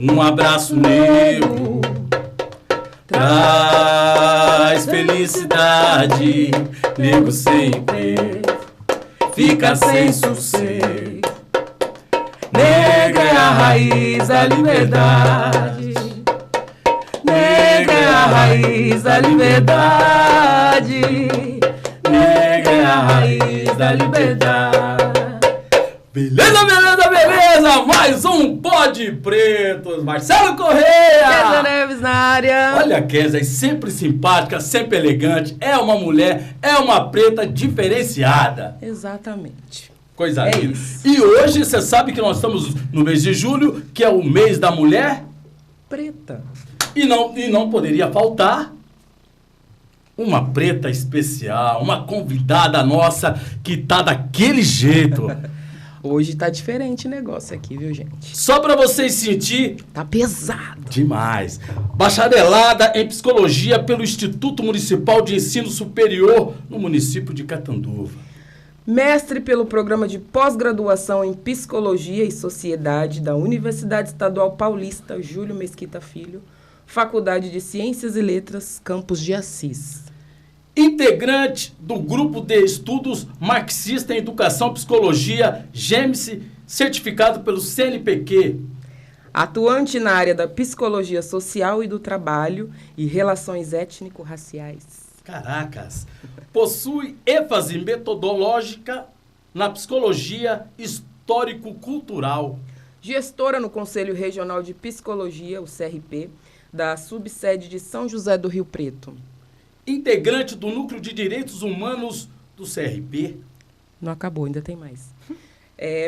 Um abraço negro traz felicidade. Nego sempre fica sem sossego. Negra é a raiz da liberdade. Negra é a raiz da liberdade. Negra é a raiz da liberdade. Beleza, beleza, beleza! Mais um Pode Pretos. Marcelo Correia! Kézia Neves na área. Olha a Kézia, é sempre simpática, sempre elegante. É uma mulher, é uma preta diferenciada. Exatamente. Coisa É linda. isso. E hoje, você sabe que nós estamos no mês de julho, que é o mês da mulher. Preta. E não poderia faltar uma preta especial, uma convidada nossa que tá daquele jeito. Hoje tá diferente o negócio aqui, viu, gente? Só para vocês sentir Tá pesado. demais. Bacharelada em Psicologia pelo Instituto Municipal de Ensino Superior no município de Catanduva. Mestre pelo Programa de Pós-Graduação em Psicologia e Sociedade da Universidade Estadual Paulista Júlio Mesquita Filho, Faculdade de Ciências e Letras, Campos de Assis. Integrante do Grupo de Estudos Marxista em Educação e Psicologia, GEMS, certificado pelo CNPq. Atuante na área da Psicologia Social e do Trabalho e Relações Étnico-Raciais. Caracas! Possui ênfase metodológica na Psicologia Histórico-Cultural. Gestora no Conselho Regional de Psicologia, o CRP, da subsede de São José do Rio Preto. Integrante do Núcleo de Direitos Humanos do CRP. Não acabou, ainda tem mais.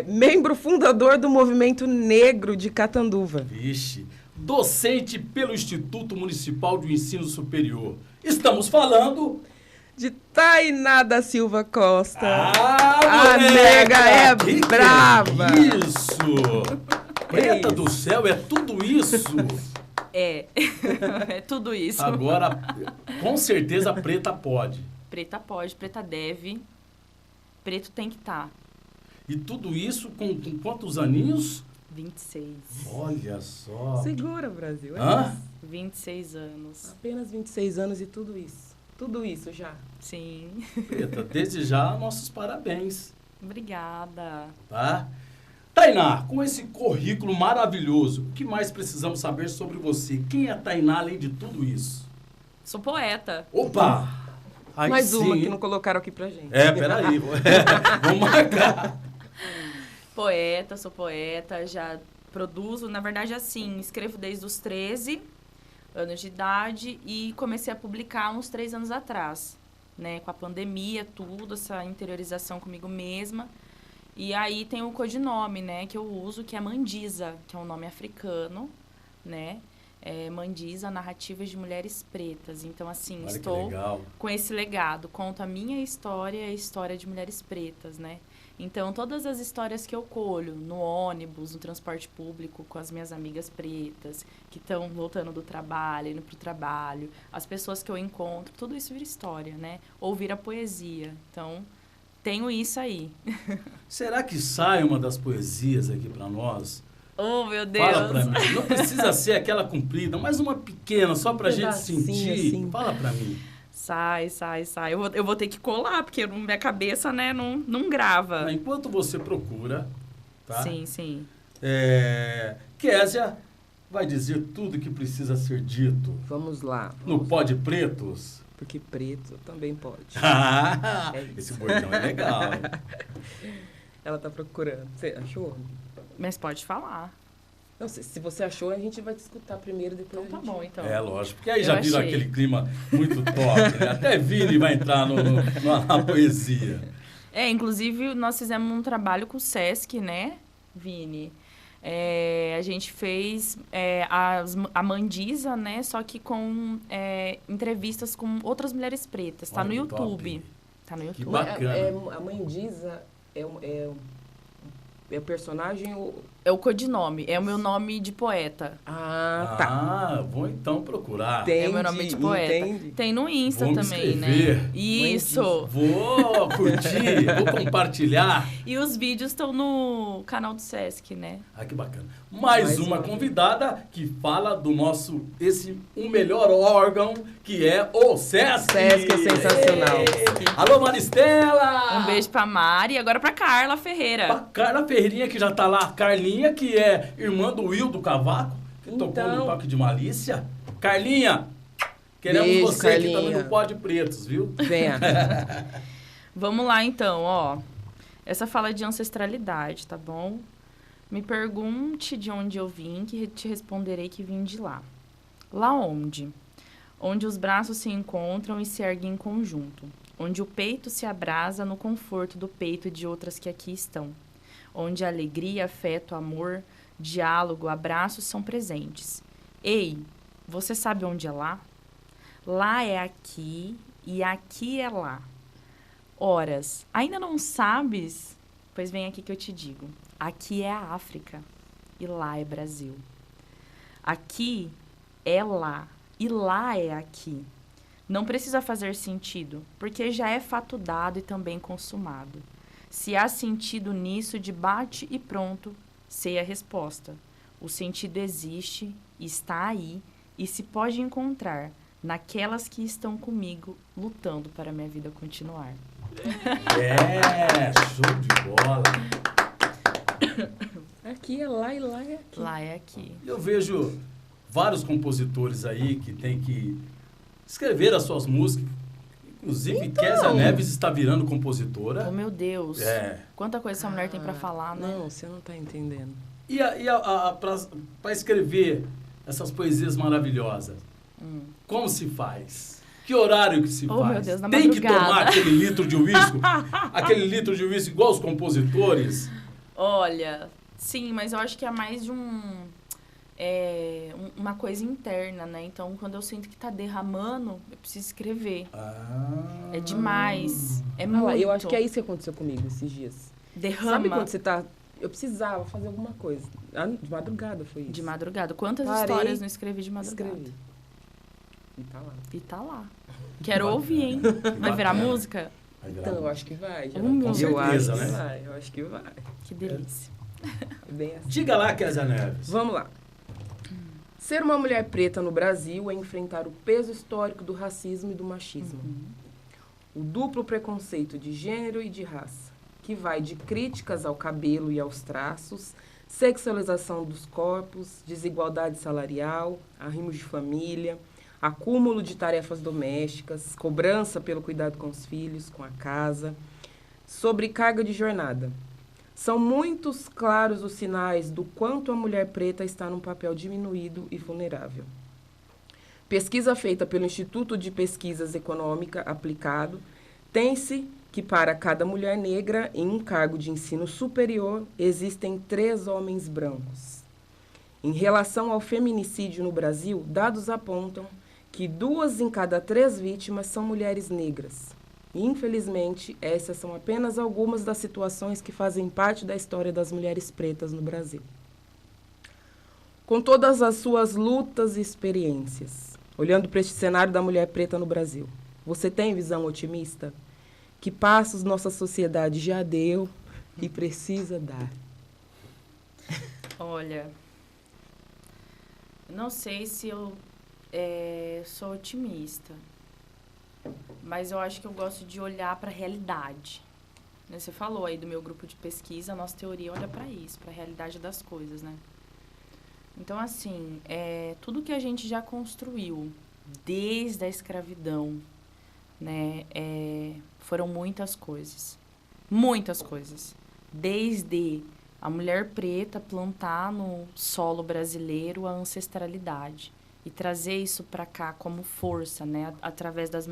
Membro fundador do Movimento Negro de Catanduva. Vixe! Docente pelo Instituto Municipal de Ensino Superior. Estamos falando... De Tainá da Silva Costa. A nega é que brava. É isso! Preta do céu, é tudo isso! É tudo isso. Agora, com certeza, a preta pode. Preta pode, preta deve, preto tem que estar. E tudo isso com quantos aninhos? 26. Olha só. Segura, Brasil. Hã? 26 anos. Apenas 26 anos e tudo isso. Tudo isso já. Sim. Preta, desde já, nossos parabéns. Obrigada. Tá? Tainá, com esse currículo maravilhoso, o que mais precisamos saber sobre você? Quem é a Tainá além de tudo isso? Sou poeta. Opa! Aí Mais sim. uma que não colocaram aqui pra gente. Peraí. Vamos marcar. Sou poeta, já produzo, na verdade assim, escrevo desde os 13 anos de idade e comecei a publicar uns 3 anos atrás, né? Com a pandemia, tudo, essa interiorização comigo mesma. E aí tem o codinome, né, que eu uso, que é Mandisa, que é um nome africano, né? Mandisa, Narrativas de Mulheres Pretas. Então, assim, Olha estou com esse legado. Conto a minha história e a história de mulheres pretas, né? Então, todas as histórias que eu colho no ônibus, no transporte público, com as minhas amigas pretas, que estão voltando do trabalho, indo para o trabalho, as pessoas que eu encontro, tudo isso vira história, né? Ou vira poesia. Então, tenho isso aí. Será que sai uma das poesias aqui para nós? Oh, meu Deus! Fala pra mim. Não precisa ser aquela comprida, mas uma pequena, só pra gente Pedacinho, sentir. assim. Fala pra mim. Sai. Eu vou ter que colar, porque minha cabeça, né, não grava. Enquanto você procura, tá? Sim. Kézia vai dizer tudo que precisa ser dito. Vamos lá. No Pode Pretos. Porque preto também pode. Esse bordão é legal. Ela tá procurando. Você achou? Mas pode falar. Não, se você achou, a gente vai te escutar primeiro, depois Então tá bom, então. Lógico. Porque aí Eu já vira achei. aquele clima muito top, né? Até Vini vai entrar na poesia. Inclusive, nós fizemos um trabalho com o Sesc, né, Vini? A gente fez a Mandisa, né, só que com entrevistas com outras mulheres pretas. Tá Olha no que YouTube. top. Tá no YouTube. bacana. A Mandisa é o personagem ou É o codinome, é o meu nome de poeta. Ah, tá. Ah, vou então procurar. Entendi, É o meu nome de poeta. entendi. Tem no Insta Vou me também, inscrever. né? Isso. Vou curtir, vou compartilhar. E os vídeos estão no canal do Sesc, né? Ah, que bacana. Mais uma convidada que fala do nosso, o melhor órgão, que é o Sesc. Sesc é sensacional. Alô, Maristela! Um beijo pra Mari e agora pra Carla Ferreira. Pra Carla Ferreirinha, que já tá lá. Carlinha, que é irmã do Will do Cavaco, que tocou no Toque de Malícia. Carlinha, queremos Beijo, você aqui Carlinha. também no Pó de Pretos, viu? Venha. Vamos lá, então, ó. Essa fala de ancestralidade, tá bom? Me pergunte de onde eu vim, que te responderei que vim de lá. Lá onde? Onde os braços se encontram e se erguem em conjunto. Onde o peito se abrasa no conforto do peito de outras que aqui estão. Onde alegria, afeto, amor, diálogo, abraços são presentes. Ei, você sabe onde é lá? Lá é aqui e aqui é lá. Horas, ainda não sabes? Pois vem aqui que eu te digo. Aqui é a África e lá é Brasil. Aqui é lá e lá é aqui. Não precisa fazer sentido, porque já é fato dado e também consumado. Se há sentido nisso de bate e pronto, sei a resposta. O sentido existe, está aí e se pode encontrar naquelas que estão comigo lutando para a minha vida continuar. É, show de bola. Aqui é lá e lá é aqui. Lá é aqui. Eu vejo vários compositores aí que tem que escrever as suas músicas. Inclusive, Então. Kézia Neves está virando compositora. Oh, meu Deus. É. Quanta coisa essa mulher tem pra falar, né? Não, você não tá entendendo. E para escrever essas poesias maravilhosas, como se faz? Que horário que se Oh, faz? meu Deus, na Tem que madrugada. tomar aquele litro de uísque? Aquele litro de uísque igual os compositores? Olha, sim, mas eu acho que é mais de uma coisa interna, né? Então, quando eu sinto que tá derramando, eu preciso escrever. Ah. É demais. É Ah muito. lá, eu acho que é isso que aconteceu comigo esses dias. Derrama. Sabe quando você tá... Eu precisava fazer alguma coisa. Ah, de madrugada foi isso. De madrugada. Quantas Parei, histórias não escrevi de madrugada? Escrevi. E tá lá. E tá lá. Quero ouvir, hein? Vai virar bacana. música? Vai virar Então, eu acho que vai. Já. Com eu certeza, acho que né? vai, eu acho que vai. Que delícia. É bem assim. Diga lá, Kézia Neves. Vamos lá. Ser uma mulher preta no Brasil é enfrentar o peso histórico do racismo e do machismo. O duplo preconceito de gênero e de raça, que vai de críticas ao cabelo e aos traços, sexualização dos corpos, desigualdade salarial, arrimos de família, acúmulo de tarefas domésticas, cobrança pelo cuidado com os filhos, com a casa, sobrecarga de jornada. São muitos claros os sinais do quanto a mulher preta está num papel diminuído e vulnerável. Pesquisa feita pelo Instituto de Pesquisas Econômica Aplicado, tem-se que para cada mulher negra em um cargo de ensino superior existem 3 homens brancos. Em relação ao feminicídio no Brasil, dados apontam que 2 em cada 3 vítimas são mulheres negras. Infelizmente, essas são apenas algumas das situações que fazem parte da história das mulheres pretas no Brasil. Com todas as suas lutas e experiências, olhando para este cenário da mulher preta no Brasil, você tem visão otimista? Que passos nossa sociedade já deu e precisa dar? Olha, não sei se eu sou otimista, mas eu acho que eu gosto de olhar para a realidade. Né? Você falou aí do meu grupo de pesquisa, a nossa teoria olha para isso, para a realidade das coisas, né? Então, assim, tudo que a gente já construiu desde a escravidão, né, foram muitas coisas. Muitas coisas. Desde a mulher preta plantar no solo brasileiro a ancestralidade e trazer isso para cá como força, né, através das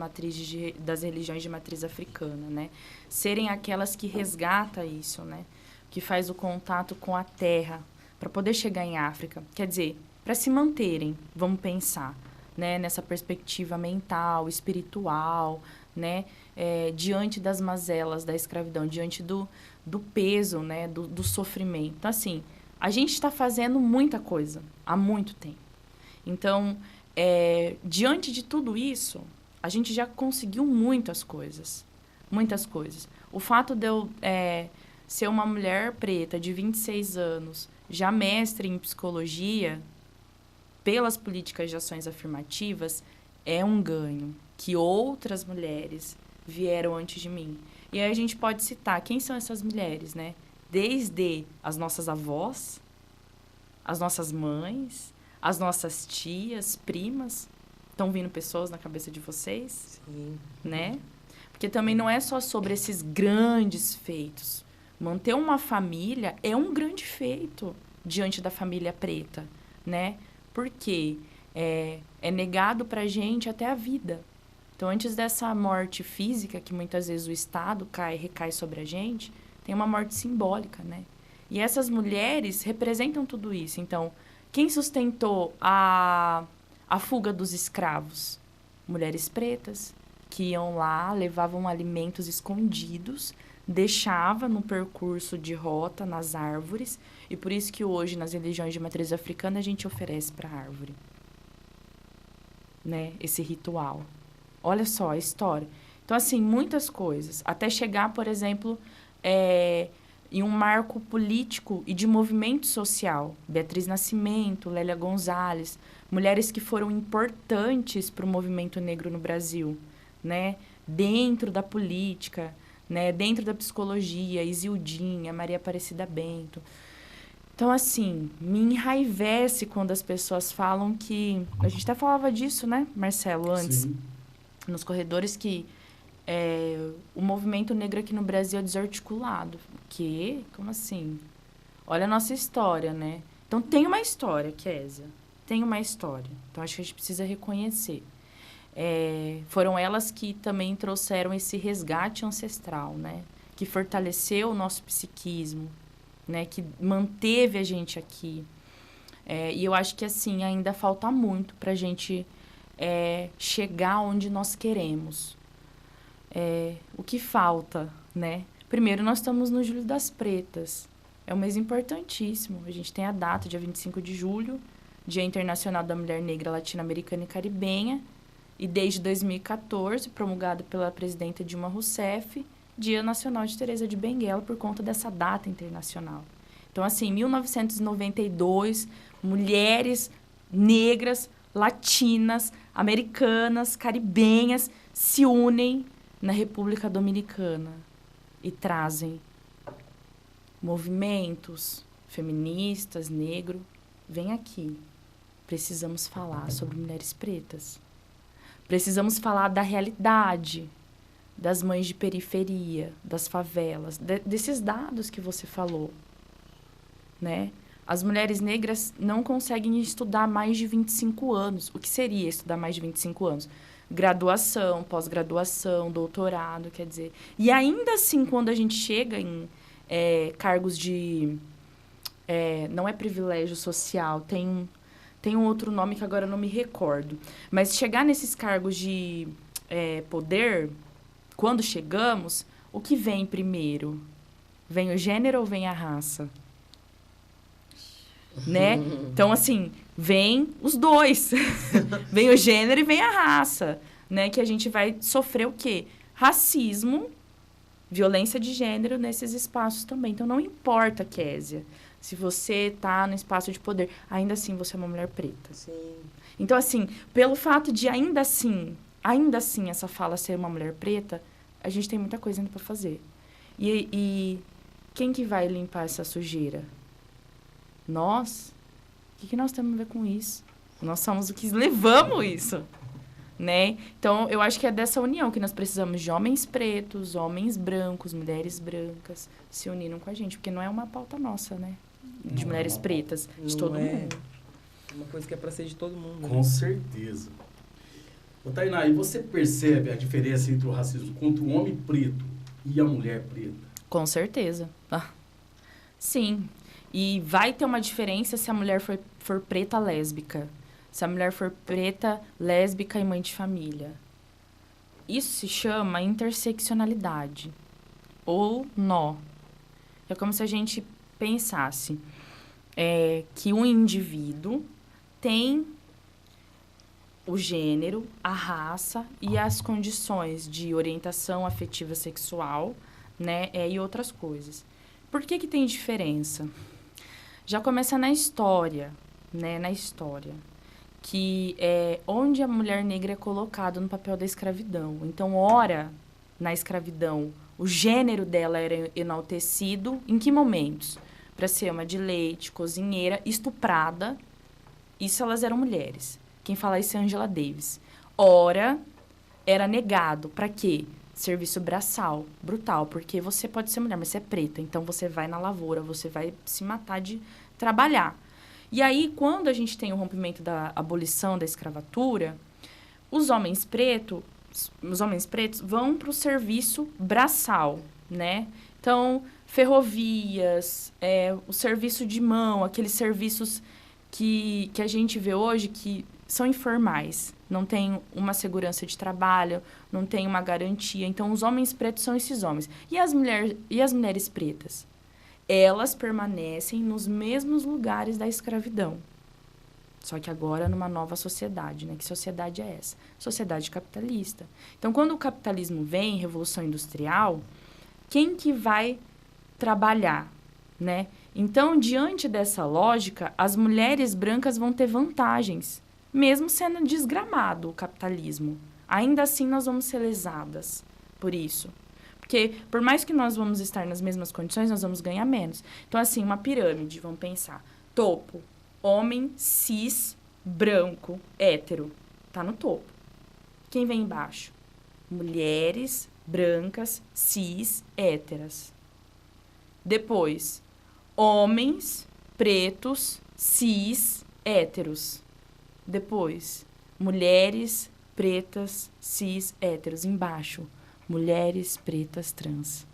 das religiões de matriz africana, né, serem aquelas que resgata isso, né, que faz o contato com a terra para poder chegar em África, quer dizer, para se manterem, vamos pensar, né, nessa perspectiva mental, espiritual, né, diante das mazelas da escravidão, diante do peso, né, do sofrimento. Então, assim, A gente está fazendo muita coisa há muito tempo. Então, diante de tudo isso, a gente já conseguiu muitas coisas. Muitas coisas. O fato de eu ser uma mulher preta de 26 anos, já mestre em psicologia, pelas políticas de ações afirmativas, é um ganho que outras mulheres vieram antes de mim. E aí a gente pode citar quem são essas mulheres, né? Desde as nossas avós, as nossas mães, as nossas tias, primas. Estão vindo pessoas na cabeça de vocês? Sim. Né? Porque também não é só sobre esses grandes feitos. Manter uma família é um grande feito diante da família preta, né? Porque é negado pra gente até a vida. Então, antes dessa morte física, que muitas vezes o Estado recai sobre a gente, tem uma morte simbólica, né? E essas mulheres representam tudo isso. Então, quem sustentou a fuga dos escravos? Mulheres pretas, que iam lá, levavam alimentos escondidos, deixava no percurso de rota, nas árvores, e por isso que hoje, nas religiões de matriz africana, a gente oferece para a árvore, né? Esse ritual. Olha só a história. Então, assim, muitas coisas. Até chegar, por exemplo, em um marco político e de movimento social. Beatriz Nascimento, Lélia Gonzalez, mulheres que foram importantes para o movimento negro no Brasil, né? Dentro da política, né? Dentro da psicologia, Isildinha, Maria Aparecida Bento. Então, assim, me enraivece quando as pessoas falam que... A gente até falava disso, né, Marcelo, antes. Sim. Nos corredores, que o movimento negro aqui no Brasil é desarticulado. Que? Como assim? Olha a nossa história, né? Então, tem uma história, Kézia. Tem uma história. Então, acho que a gente precisa reconhecer. Foram elas que também trouxeram esse resgate ancestral, né? Que fortaleceu o nosso psiquismo, né? Que manteve a gente aqui. E eu acho que, assim, ainda falta muito para a gente chegar onde nós queremos. O que falta, né? Primeiro, nós estamos no Julho das Pretas. É um mês importantíssimo. A gente tem a data, dia 25 de julho, Dia Internacional da Mulher Negra, Latino-Americana e Caribenha. E desde 2014, promulgado pela presidenta Dilma Rousseff, Dia Nacional de Teresa de Benguela, por conta dessa data internacional. Então, assim, em 1992, mulheres negras, latinas, americanas, caribenhas se unem na República Dominicana e trazem movimentos feministas, negro. Vem aqui. Precisamos falar sobre mulheres pretas. Precisamos falar da realidade das mães de periferia, das favelas, desses dados que você falou, né? As mulheres negras não conseguem estudar mais de 25 anos. O que seria estudar mais de 25 anos? Graduação, pós-graduação, doutorado, quer dizer. E ainda assim, quando a gente chega em cargos de... não é privilégio social, tem um outro nome que agora eu não me recordo. Mas chegar nesses cargos de poder, quando chegamos, o que vem primeiro? Vem o gênero ou vem a raça? Né? Então, assim, vem os dois. Vem o gênero e vem a raça, né? Que a gente vai sofrer o quê? Racismo, violência de gênero nesses espaços também. Então, não importa, Kézia, se você está no espaço de poder, ainda assim você é uma mulher preta. Sim. Então, assim, pelo fato de ainda assim essa fala ser uma mulher preta, a gente tem muita coisa ainda para fazer. E quem que vai limpar essa sujeira? Nós? O que nós temos a ver com isso? Nós somos o que levamos isso, né? Então, eu acho que é dessa união que nós precisamos de homens pretos, homens brancos, mulheres brancas se uniram com a gente, porque não é uma pauta nossa, né? De mulheres pretas, de todo mundo. É uma coisa que é para ser de todo mundo. Com certeza. Ô, Tainá, e você percebe a diferença entre o racismo contra o homem preto e a mulher preta? Com certeza. Sim. E vai ter uma diferença se a mulher for preta lésbica. Se a mulher for preta, lésbica e mãe de família. Isso se chama interseccionalidade. Ou nó. É como se a gente pensasse. que um indivíduo tem o gênero, a raça e as condições de orientação afetiva sexual, né, e outras coisas. Por que tem diferença? Já começa na história, né, que é onde a mulher negra é colocada no papel da escravidão. Então, ora, na escravidão, o gênero dela era enaltecido. Em que momentos? Para ser ama de leite, cozinheira, estuprada. Isso elas eram mulheres. Quem fala isso é Angela Davis. Ora, era negado. Para quê? Serviço braçal, brutal. Porque você pode ser mulher, mas você é preta. Então, você vai na lavoura, você vai se matar de trabalhar. E aí, quando a gente tem o rompimento da abolição da escravatura, os homens pretos vão para o serviço braçal, né? Então, ferrovias, o serviço de mão, aqueles serviços que a gente vê hoje que são informais, não tem uma segurança de trabalho, não tem uma garantia. Então, os homens pretos são esses homens. E as mulheres pretas? Elas permanecem nos mesmos lugares da escravidão. Só que agora numa nova sociedade, né? Que sociedade é essa? Sociedade capitalista. Então, quando o capitalismo vem, Revolução Industrial, quem que vai trabalhar, né? Então, diante dessa lógica, as mulheres brancas vão ter vantagens, mesmo sendo desgramado o capitalismo. Ainda assim, nós vamos ser lesadas por isso. Porque, por mais que nós vamos estar nas mesmas condições, nós vamos ganhar menos. Então, assim, uma pirâmide, vamos pensar. Topo, homem, cis, branco, hétero. Tá no topo. Quem vem embaixo? Mulheres, brancas, cis, héteras. Depois, homens, pretos, cis, héteros. Depois, mulheres, pretas, cis, héteros. Embaixo, mulheres, pretas, trans.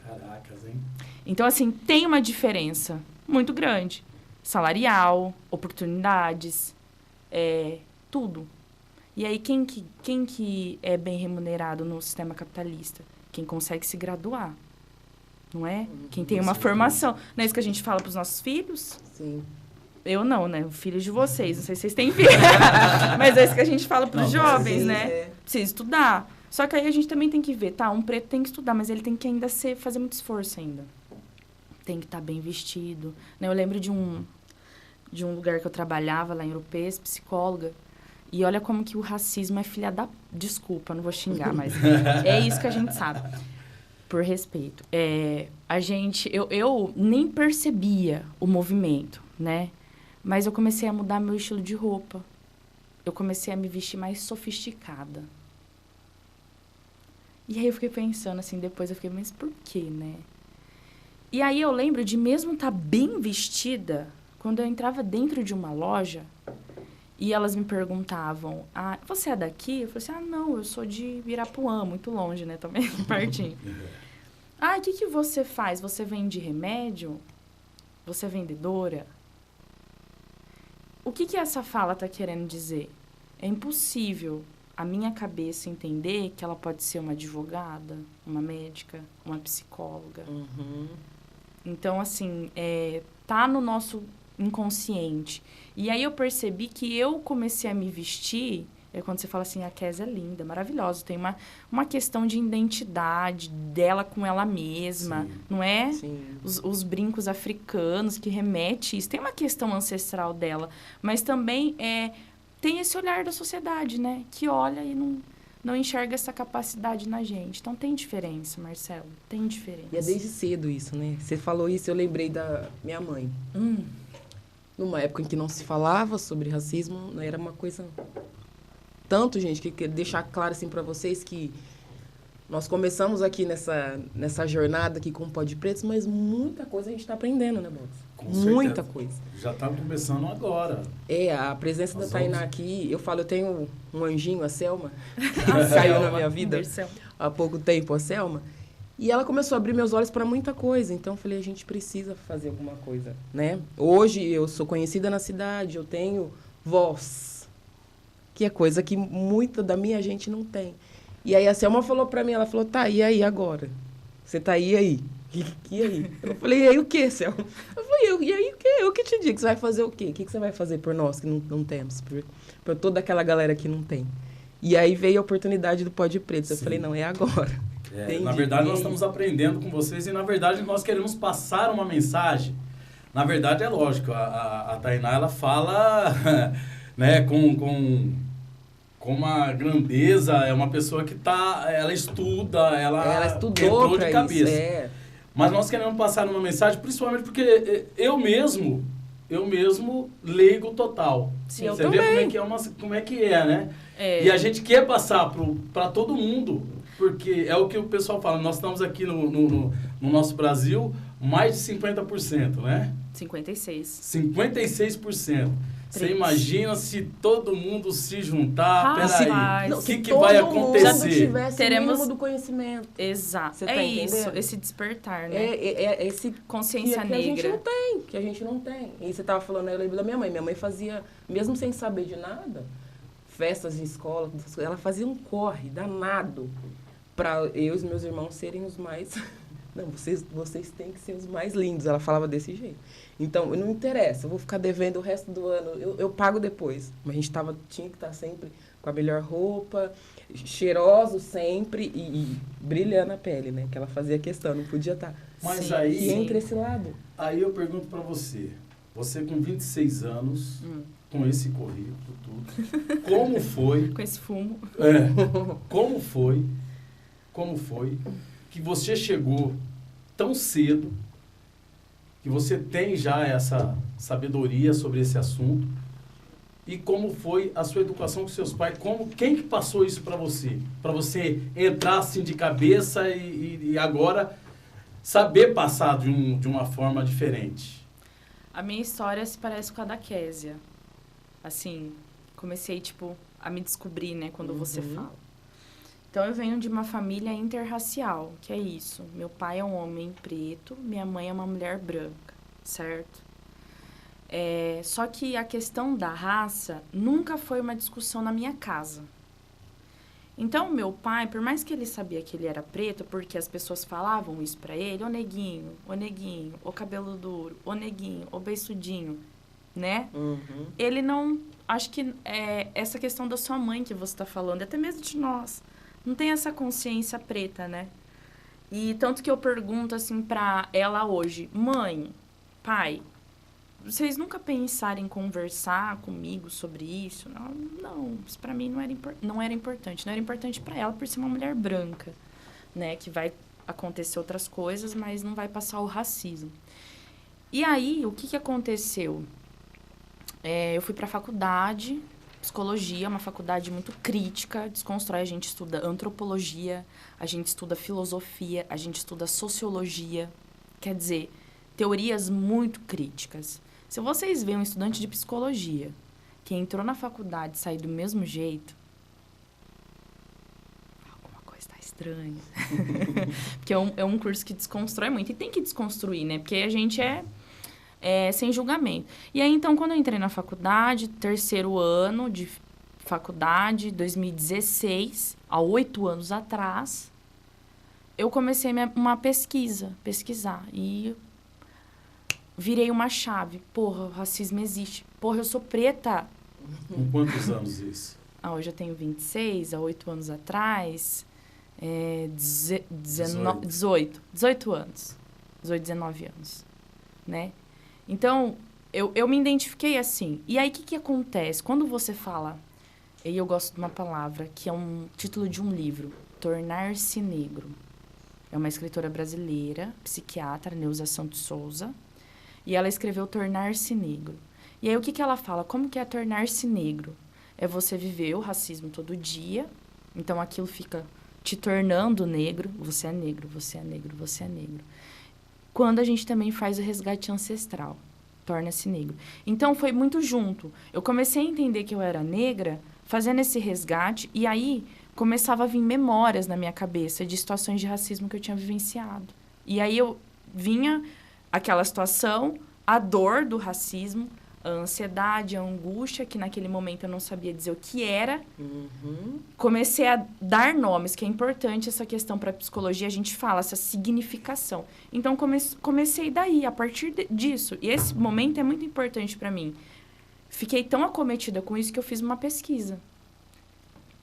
Caracas, hein? Então, assim, tem uma diferença muito grande. Salarial, oportunidades, tudo. E aí, quem que é bem remunerado no sistema capitalista? Quem consegue se graduar, não é? Quem tem uma formação. Não é isso que a gente fala para os nossos filhos? Sim. Eu não, né? O filho de vocês. Não sei se vocês têm filho. Mas é isso que a gente fala para os jovens, né? Precisa estudar. Só que aí a gente também tem que ver, tá? Um preto tem que estudar, mas ele tem que ainda fazer muito esforço ainda. Tem que estar bem vestido. Né? Eu lembro de um lugar que eu trabalhava lá em Europeias, psicóloga. E olha como que o racismo é filha da... Desculpa, não vou xingar, mas é isso que a gente sabe. Por respeito. Eu nem percebia o movimento, né? Mas eu comecei a mudar meu estilo de roupa. Eu comecei a me vestir mais sofisticada. E aí eu fiquei pensando, assim, depois eu fiquei, mas por quê, né? E aí eu lembro de mesmo estar bem vestida, quando eu entrava dentro de uma loja e elas me perguntavam, você é daqui? Eu falei assim, não, eu sou de Irapuã, muito longe, né, também, pertinho. O que você faz? Você vende remédio? Você é vendedora? O que essa fala está querendo dizer? É impossível a minha cabeça entender que ela pode ser uma advogada, uma médica, uma psicóloga. Uhum. Então, assim, tá no nosso inconsciente. E aí eu percebi que eu comecei a me vestir, quando você fala assim, a Kézia é linda, maravilhosa, tem uma questão de identidade dela com ela mesma, sim, não é? Sim. Os brincos africanos que remete isso, tem uma questão ancestral dela, mas também tem esse olhar da sociedade, né? Que olha e não enxerga essa capacidade na gente. Então, tem diferença, Marcelo. Tem diferença. E é desde cedo isso, né? Você falou isso, eu lembrei da minha mãe. Numa época em que não se falava sobre racismo, não era uma coisa... Tanto, gente, que quero deixar claro assim para vocês que nós começamos aqui nessa jornada aqui com o Pó de Pretos, mas muita coisa a gente está aprendendo, né, Bob? Muita coisa. Já está começando agora. A presença da Tainá aqui, eu tenho um anjinho, a Selma, que saiu na minha vida há pouco tempo, a Selma, e ela começou a abrir meus olhos para muita coisa, então eu falei, a gente precisa fazer alguma coisa, né? Hoje eu sou conhecida na cidade, eu tenho voz, que é coisa que muita da minha gente não tem. E aí a Selma falou para mim, ela falou, tá, e aí agora? Você tá aí? E aí? Eu falei, e aí o quê, Selma? Eu falei, e aí eu que te digo, você vai fazer o quê? O que você vai fazer por nós que não temos? Por toda aquela galera que não tem. E aí veio a oportunidade do Pode Preto. Eu falei, não, é agora. Na verdade, nós estamos aprendendo com vocês e, na verdade, nós queremos passar uma mensagem. Na verdade, é lógico, a Tainá, ela fala né, com uma grandeza, é uma pessoa que ela estuda, ela estudou de cabeça. Isso, Mas nós queremos passar uma mensagem, principalmente porque eu mesmo leigo total. Sim, você vê como é que é, né? E a gente quer passar para todo mundo, porque é o que o pessoal fala, nós estamos aqui no nosso Brasil, mais de 50%, né? 56%. Você imagina se todo mundo se juntar, peraí, o que vai acontecer? Teremos mínimo do conhecimento. Exato. Você tá isso, entendendo? esse despertar, né? É esse consciência negra. Que a gente não tem. E você tava falando, eu lembro da minha mãe. Minha mãe fazia, mesmo sem saber de nada, festas de escola, ela fazia um corre danado para eu e os meus irmãos serem os mais... Não, vocês têm que ser os mais lindos. Ela falava desse jeito. Então, não interessa, eu vou ficar devendo o resto do ano, eu pago depois. Mas a gente tinha que estar sempre com a melhor roupa, cheiroso sempre e brilhando a pele, né? Que ela fazia questão, não podia estar. Mas sim, aí... E entre esse lado. Aí eu pergunto para você com 26 anos, com esse currículo, tudo, como foi... Com esse fumo. Como foi que você chegou tão cedo, que você tem já essa sabedoria sobre esse assunto, e como foi a sua educação com seus pais, quem que passou isso para você entrar assim de cabeça e agora saber passar de uma forma diferente? A minha história se parece com a da Késia. Assim, comecei, a me descobrir, né, quando você fala. Então, eu venho de uma família interracial, que é isso. Meu pai é um homem preto, minha mãe é uma mulher branca, certo? Só que a questão da raça nunca foi uma discussão na minha casa. Então, meu pai, por mais que ele sabia que ele era preto, porque as pessoas falavam isso pra ele, ô neguinho, ô cabelo duro, ô neguinho, ô beiçudinho, né? Ele não... Acho que essa questão da sua mãe que você tá falando, até mesmo de nós... Não tem essa consciência preta, né? E tanto que eu pergunto, assim, pra ela hoje... Mãe, pai, vocês nunca pensaram em conversar comigo sobre isso? Não, isso pra mim não era importante. Não era importante pra ela por ser uma mulher branca, né? Que vai acontecer outras coisas, mas não vai passar o racismo. E aí, o que aconteceu? Eu fui pra faculdade... Psicologia é uma faculdade muito crítica, desconstrói. A gente estuda antropologia, a gente estuda filosofia, a gente estuda sociologia. Quer dizer, teorias muito críticas. Se vocês veem um estudante de psicologia que entrou na faculdade e saiu do mesmo jeito, alguma coisa está estranha. Porque é um curso que desconstrói muito. E tem que desconstruir, né? Porque a gente sem julgamento. E aí, então, quando eu entrei na faculdade, terceiro ano de faculdade, 2016, há 8 anos atrás, eu comecei uma pesquisar. E virei uma chave. Porra, o racismo existe. Porra, eu sou preta. Com quantos anos isso? Hoje eu tenho 26, há 8 anos atrás, 18 anos. 18, 19 anos, né? Então, eu me identifiquei assim. E aí, o que acontece? Quando você fala... E eu gosto de uma palavra, que é um título de um livro. Tornar-se negro. É uma escritora brasileira, psiquiatra, Neuza Santos Souza. E ela escreveu Tornar-se negro. E aí, o que ela fala? Como que é tornar-se negro? É você viver o racismo todo dia. Então, aquilo fica te tornando negro. Você é negro, você é negro, você é negro. Quando a gente também faz o resgate ancestral, torna-se negro. Então, foi muito junto. Eu comecei a entender que eu era negra, fazendo esse resgate, e aí começava a vir memórias na minha cabeça de situações de racismo que eu tinha vivenciado. E aí vinha aquela situação, a dor do racismo, a ansiedade, a angústia, que naquele momento eu não sabia dizer o que era. Uhum. Comecei a dar nomes, que é importante essa questão para a psicologia, a gente fala, essa significação. Então, comecei daí, a partir disso. E esse momento é muito importante para mim. Fiquei tão acometida com isso que eu fiz uma pesquisa.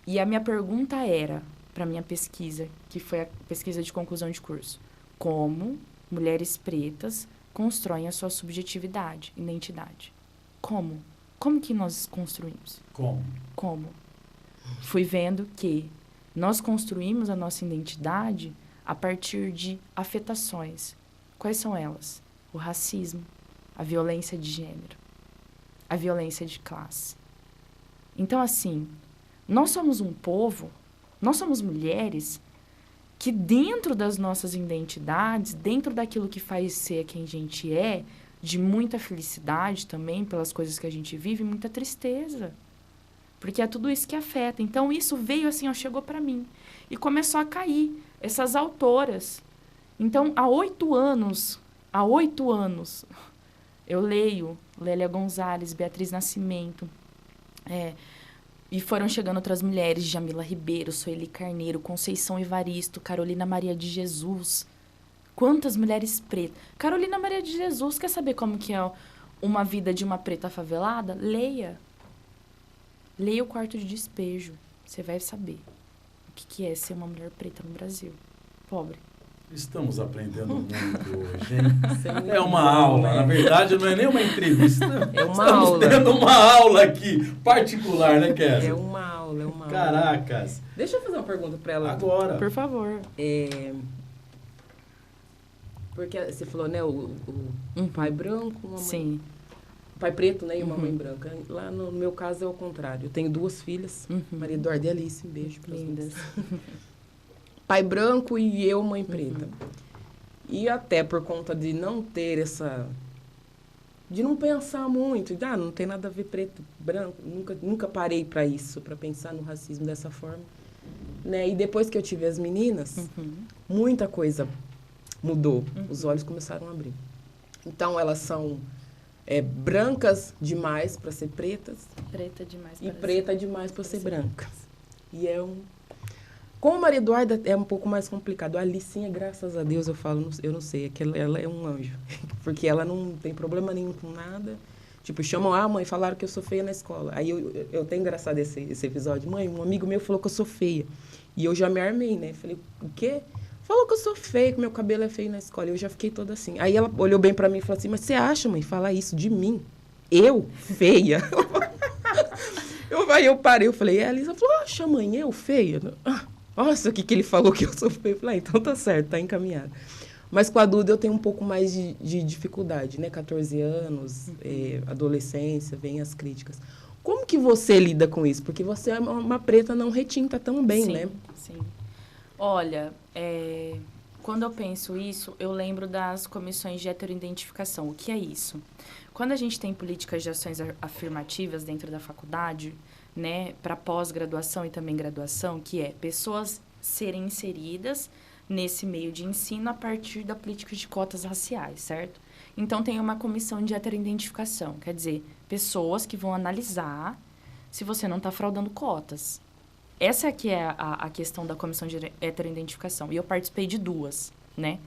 E a minha pergunta era, para minha pesquisa, que foi a pesquisa de conclusão de curso, como mulheres pretas constroem a sua subjetividade, identidade. Como? Como que nós construímos? Como? Fui vendo que nós construímos a nossa identidade a partir de afetações. Quais são elas? O racismo, a violência de gênero, a violência de classe. Então, assim, nós somos um povo, nós somos mulheres que dentro das nossas identidades, dentro daquilo que faz ser quem a gente é, de muita felicidade também pelas coisas que a gente vive, muita tristeza. Porque é tudo isso que afeta. Então, isso veio assim, ó, chegou para mim. E começou a cair essas autoras. Então, há 8 anos, eu leio Lélia Gonzalez, Beatriz Nascimento, e foram chegando outras mulheres, Jamila Ribeiro, Soeli Carneiro, Conceição Evaristo, Carolina Maria de Jesus. Quantas mulheres pretas. Carolina Maria de Jesus, quer saber como que é uma vida de uma preta favelada? Leia. Leia O Quarto de Despejo. Você vai saber o que é ser uma mulher preta no Brasil. Pobre. Estamos aprendendo muito hoje, hein? É uma aula. Na verdade, não é nem uma entrevista. É uma Estamos aula. tendo uma aula aqui, particular, né, Kézia? É uma aula. Caracas. Deixa eu fazer uma pergunta para ela. Agora. Por favor. Porque você falou, né, o pai branco, uma mãe... Sim. Pai preto, né, e uma mãe branca. Lá no meu caso é o contrário. Eu tenho 2 filhas, Maria Eduarda e Alice, um beijo para Lindas. Pai branco e eu, mãe preta. E até por conta de não ter essa... De não pensar muito. Não tem nada a ver preto, branco. Nunca parei para isso, para pensar no racismo dessa forma. Né? E depois que eu tive as meninas, muita coisa mudou. Os olhos começaram a abrir. Então, elas são brancas demais para ser pretas. Preta demais E preta demais para ser branca. E com a Maria Eduarda é um pouco mais complicado. A Alicinha, graças a Deus, eu não sei, é que ela é um anjo. Porque ela não tem problema nenhum com nada. Tipo, chamam, mãe, falaram que eu sou feia na escola. Aí eu tenho engraçado esse episódio. Mãe, um amigo meu falou que eu sou feia. E eu já me armei, né? Falei, o quê? Falou que eu sou feia, que meu cabelo é feio na escola. Eu já fiquei toda assim. Aí ela olhou bem pra mim e falou assim, mas você acha, mãe, falar isso de mim? Eu? Feia? Aí eu parei, eu falei, a Elisa falou, acha, mãe, eu feia? Nossa, o que ele falou que eu sou feia? Eu falei, então tá certo, tá encaminhado. Mas com a Duda eu tenho um pouco mais de dificuldade, né? 14 anos, adolescência, vem as críticas. Como que você lida com isso? Porque você é uma preta não retinta também, sim, né? Sim. Olha, quando eu penso isso, eu lembro das comissões de heteroidentificação. O que é isso? Quando a gente tem políticas de ações afirmativas dentro da faculdade, né, para pós-graduação e também graduação, que é pessoas serem inseridas nesse meio de ensino a partir da política de cotas raciais, certo? Então, tem uma comissão de heteroidentificação, quer dizer, pessoas que vão analisar se você não está fraudando cotas. Essa aqui é a questão da comissão de heteroidentificação. E eu participei de 2, né?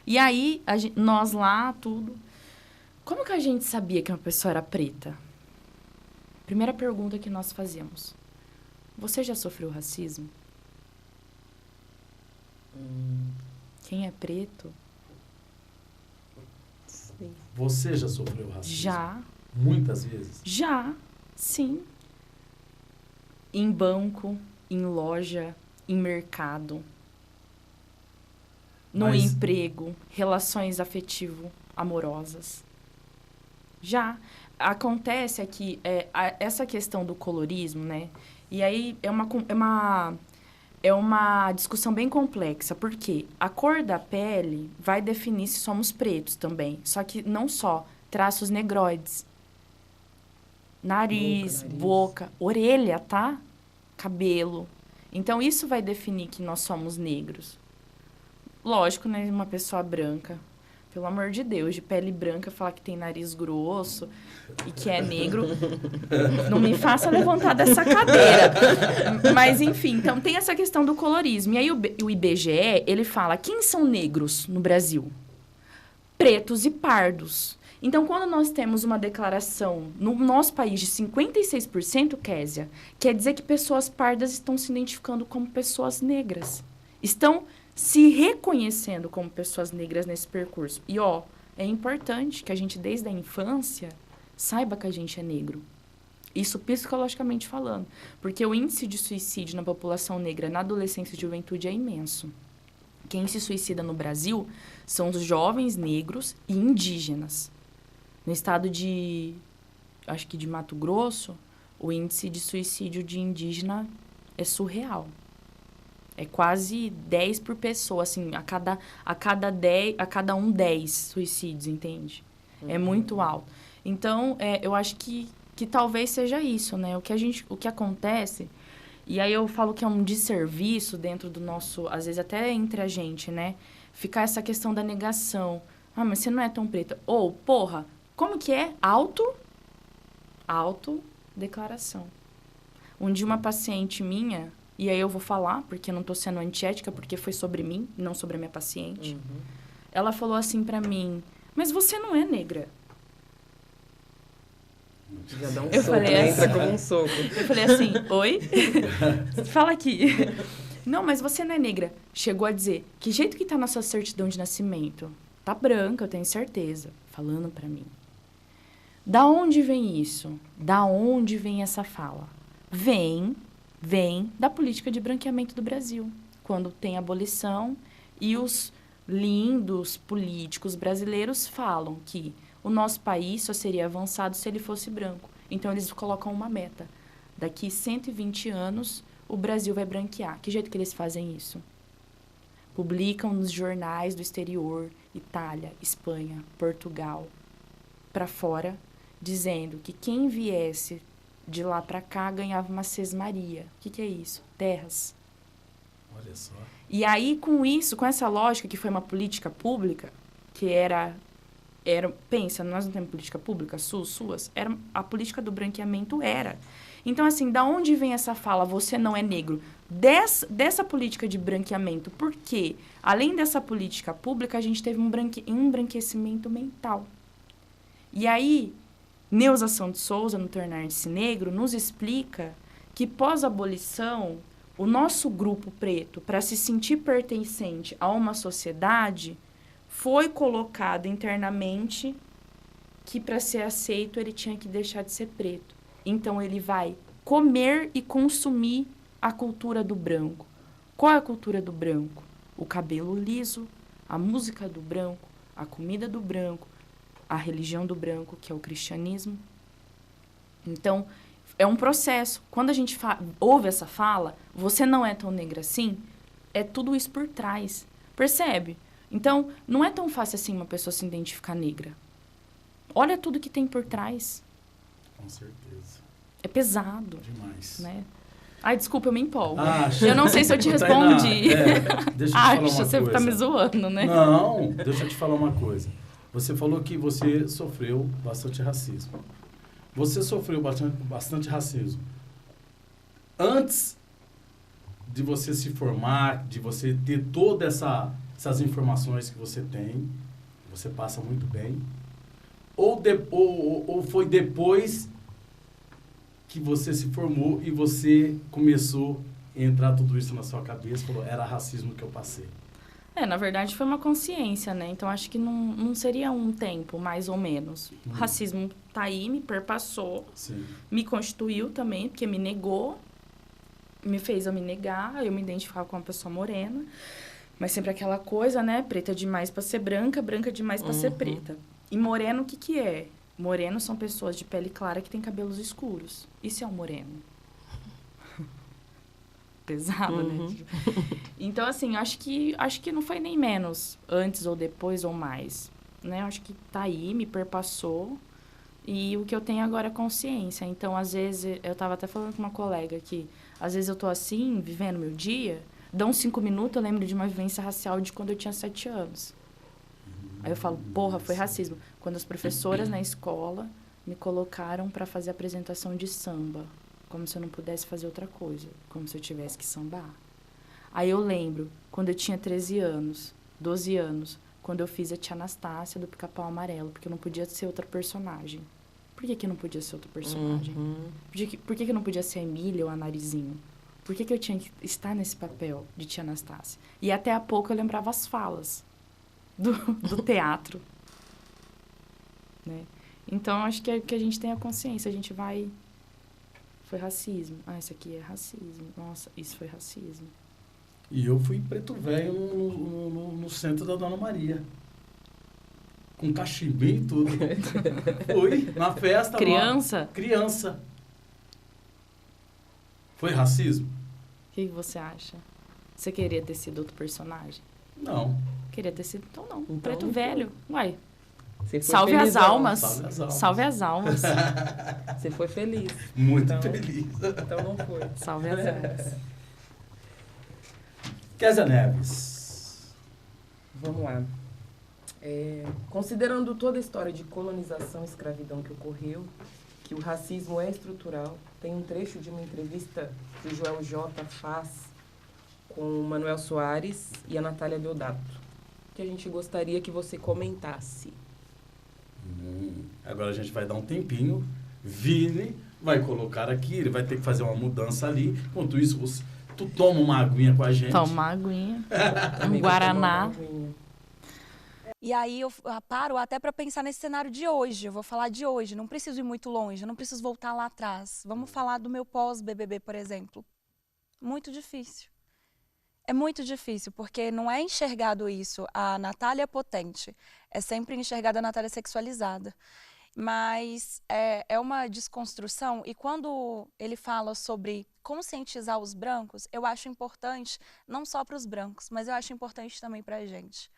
E aí, nós lá, tudo... Como que a gente sabia que uma pessoa era preta? Primeira pergunta que nós fazíamos. Você já sofreu racismo? Quem é preto? Sim. Você já sofreu racismo? Já. Muitas vezes? Já, sim. Em banco, em loja, em mercado, no emprego, relações afetivo-amorosas. Já. Acontece aqui, essa questão do colorismo, né? E aí é uma discussão bem complexa, porque a cor da pele vai definir se somos pretos também. Só que não só traços negroides. Nariz, boca, orelha, tá? Cabelo. Então, isso vai definir que nós somos negros. Lógico, né? Uma pessoa branca Pelo amor de Deus, de pele branca, falar que tem nariz grosso e que é negro. Não me faça levantar dessa cadeira. Mas, enfim, então tem essa questão do colorismo. E aí o IBGE, ele fala, quem são negros no Brasil? Pretos e pardos. Então, quando nós temos uma declaração no nosso país de 56%, Késia, quer dizer que pessoas pardas estão se identificando como pessoas negras. Estão se reconhecendo como pessoas negras nesse percurso. E, ó, é importante que a gente, desde a infância, saiba que a gente é negro. Isso psicologicamente falando. Porque o índice de suicídio na população negra na adolescência e juventude é imenso. Quem se suicida no Brasil são os jovens negros e indígenas. No estado acho que de Mato Grosso, o índice de suicídio de indígena é surreal. É quase 10 por pessoa, assim, a cada 10 suicídios, entende? É muito alto. Então, eu acho que talvez seja isso, né? O que acontece, e aí eu falo que é um desserviço dentro do nosso, às vezes até entre a gente, né? Ficar essa questão da negação. Ah, mas você não é tão preta. Ou, porra, como que é? Autodeclaração. Um dia uma paciente minha, e aí eu vou falar, porque eu não tô sendo antiética, porque foi sobre mim, não sobre a minha paciente. Uhum. Ela falou assim pra mim, mas você não é negra. Já dá um soco, né? Entra como um soco. Eu falei assim, oi? Fala aqui. Não, mas você não é negra. Chegou a dizer, que jeito que tá na sua certidão de nascimento? Tá branca, eu tenho certeza. Falando pra mim. Da onde vem isso? Da onde vem essa fala? Vem da política de branqueamento do Brasil. Quando tem abolição e os lindos políticos brasileiros falam que o nosso país só seria avançado se ele fosse branco. Então, eles colocam uma meta. Daqui 120 anos, o Brasil vai branquear. Que jeito que eles fazem isso? Publicam nos jornais do exterior, Itália, Espanha, Portugal, para fora, dizendo que quem viesse de lá para cá ganhava uma sesmaria. O que é isso? Terras. Olha só. E aí, com isso, com essa lógica que foi uma política pública, que era pensa, nós não temos política pública, suas, a política do branqueamento era. Então, assim, da onde vem essa fala, você não é negro? Dessa política de branqueamento, porque, além dessa política pública, a gente teve um embranquecimento mental. E aí, Neuza Santos Souza, no Tornar-se Negro, nos explica que, pós-abolição, o nosso grupo preto, para se sentir pertencente a uma sociedade, foi colocado internamente que, para ser aceito, ele tinha que deixar de ser preto. Então, ele vai comer e consumir a cultura do branco. Qual é a cultura do branco? O cabelo liso, a música do branco, a comida do branco, a religião do branco, que é o cristianismo. Então, é um processo. Quando a gente ouve essa fala, você não é tão negra assim, é tudo isso por trás. Percebe? Então, não é tão fácil assim uma pessoa se identificar negra. Olha tudo que tem por trás. Com certeza. É pesado. Demais. Né? Ai, desculpa, eu me empolgo. Acho. Eu não sei se eu te respondi. Deixa eu te falar uma coisa. Você tá me zoando, né? Não, deixa eu te falar uma coisa. Você falou que você sofreu bastante racismo. Você sofreu bastante racismo. Antes de você se formar, de você ter todas essas informações que você tem, você passa muito bem, ou foi depois que você se formou e você começou a entrar tudo isso na sua cabeça, falou, era racismo que eu passei? Na verdade foi uma consciência, né? Então acho que não seria um tempo, mais ou menos. O racismo tá aí, me perpassou, sim, me constituiu também, porque me negou, me fez eu me negar, eu me identificava com uma pessoa morena, mas sempre aquela coisa, né? Preta demais para ser branca, branca demais para ser preta. E moreno, o que é? Moreno são pessoas de pele clara que têm cabelos escuros. Isso é um moreno. Pesado, né? Então, assim, acho que não foi nem menos antes ou depois ou mais, né? Acho que tá aí, me perpassou e o que eu tenho agora é consciência. Então, às vezes, eu tava até falando com uma colega que às vezes eu tô assim, vivendo meu dia, dão 5 minutos, eu lembro de uma vivência racial de quando eu tinha 7 anos. Aí eu falo, porra, foi racismo. Quando as professoras na escola me colocaram para fazer apresentação de samba, como se eu não pudesse fazer outra coisa, como se eu tivesse que sambar. Aí eu lembro, quando eu tinha 13 anos, 12 anos, quando eu fiz a Tia Anastácia do Pica-Pau Amarelo, porque eu não podia ser outra personagem. Por que eu não podia ser outra personagem? Por que eu não podia ser a Emília ou a Narizinho? Por que eu tinha que estar nesse papel de Tia Anastácia? E até há pouco eu lembrava as falas do teatro. Né? Então, acho que a gente tem a consciência, a gente vai... Foi racismo. Ah, isso aqui é racismo. Nossa, isso foi racismo. E eu fui preto velho no centro da Dona Maria. Com cachimbinho e tudo. Fui na festa. Criança? Lá. Criança. Foi racismo? O que você acha? Você queria ter sido outro personagem? Não. Queria ter sido... Então, não. Então, preto não velho. Uai. Salve as almas. Salve as almas. Salve as almas. Você foi feliz. Muito Então, feliz. Então não foi. Salve as almas. Kézia Neves. Vamos lá. Considerando toda a história de colonização e escravidão que ocorreu, que o racismo é estrutural, tem um trecho de uma entrevista que o Joel J. faz com o Manuel Soares e a Natália Deodato, que a gente gostaria que você comentasse. Agora a gente vai dar um tempinho. Vini vai colocar aqui, ele vai ter que fazer uma mudança ali. Enquanto isso, tu toma uma aguinha com a gente. Toma uma aguinha. Também Um vou tomar guaraná. uma aguinha. E aí eu paro até para pensar nesse cenário de hoje. Eu vou falar de hoje, não preciso ir muito longe, não preciso voltar lá atrás. Vamos falar do meu pós-BBB, por exemplo. Muito difícil. É muito difícil, porque não é enxergado isso. A Natália potente é sempre enxergada a Natália sexualizada. Mas é uma desconstrução, e quando ele fala sobre conscientizar os brancos, eu acho importante, não só para os brancos, mas eu acho importante também para a gente.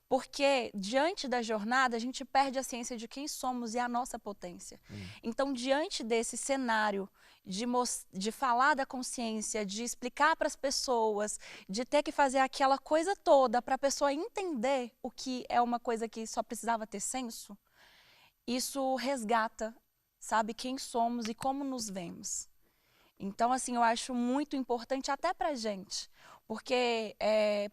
Porque, diante da jornada, a gente perde a ciência de quem somos e a nossa potência. Então, diante desse cenário de falar da consciência, de explicar para as pessoas, de ter que fazer aquela coisa toda para a pessoa entender o que é uma coisa que só precisava ter senso, isso resgata, sabe, quem somos e como nos vemos. Então, assim, eu acho muito importante até pra gente, porque,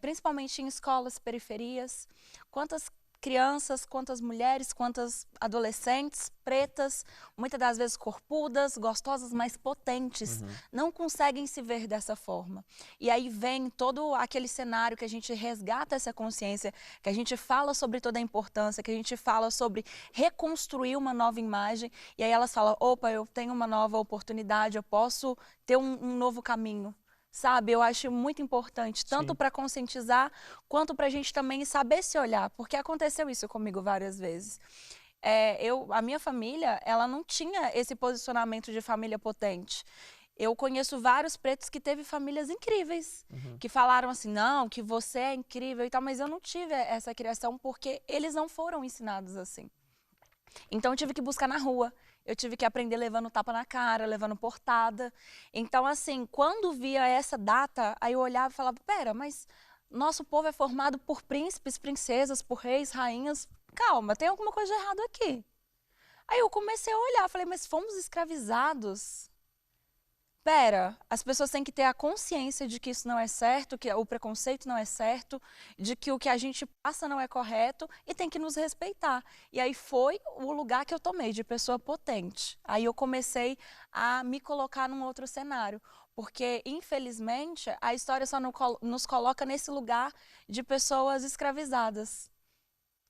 principalmente em escolas, periferias, quantas crianças, quantas mulheres, quantas adolescentes pretas, muitas das vezes corpudas, gostosas, mas potentes, não conseguem se ver dessa forma. E aí vem todo aquele cenário que a gente resgata essa consciência, que a gente fala sobre toda a importância, que a gente fala sobre reconstruir uma nova imagem, e aí elas falam, opa, eu tenho uma nova oportunidade, eu posso ter um novo caminho. Sabe, eu acho muito importante, tanto para conscientizar, quanto para a gente também saber se olhar, porque aconteceu isso comigo várias vezes. A minha família, ela não tinha esse posicionamento de família potente. Eu conheço vários pretos que teve famílias incríveis, que falaram assim, não, que você é incrível e tal, mas eu não tive essa criação porque eles não foram ensinados assim. Então eu tive que buscar na rua. Eu tive que aprender levando tapa na cara, levando portada. Então, assim, quando via essa data, aí eu olhava e falava, pera, mas nosso povo é formado por príncipes, princesas, por reis, rainhas. Calma, tem alguma coisa de errado aqui. Aí eu comecei a olhar, falei, mas fomos escravizados? Pera, as pessoas têm que ter a consciência de que isso não é certo, que o preconceito não é certo, de que o que a gente passa não é correto e tem que nos respeitar. E aí foi o lugar que eu tomei de pessoa potente. Aí eu comecei a me colocar num outro cenário, porque infelizmente a história só nos coloca nesse lugar de pessoas escravizadas,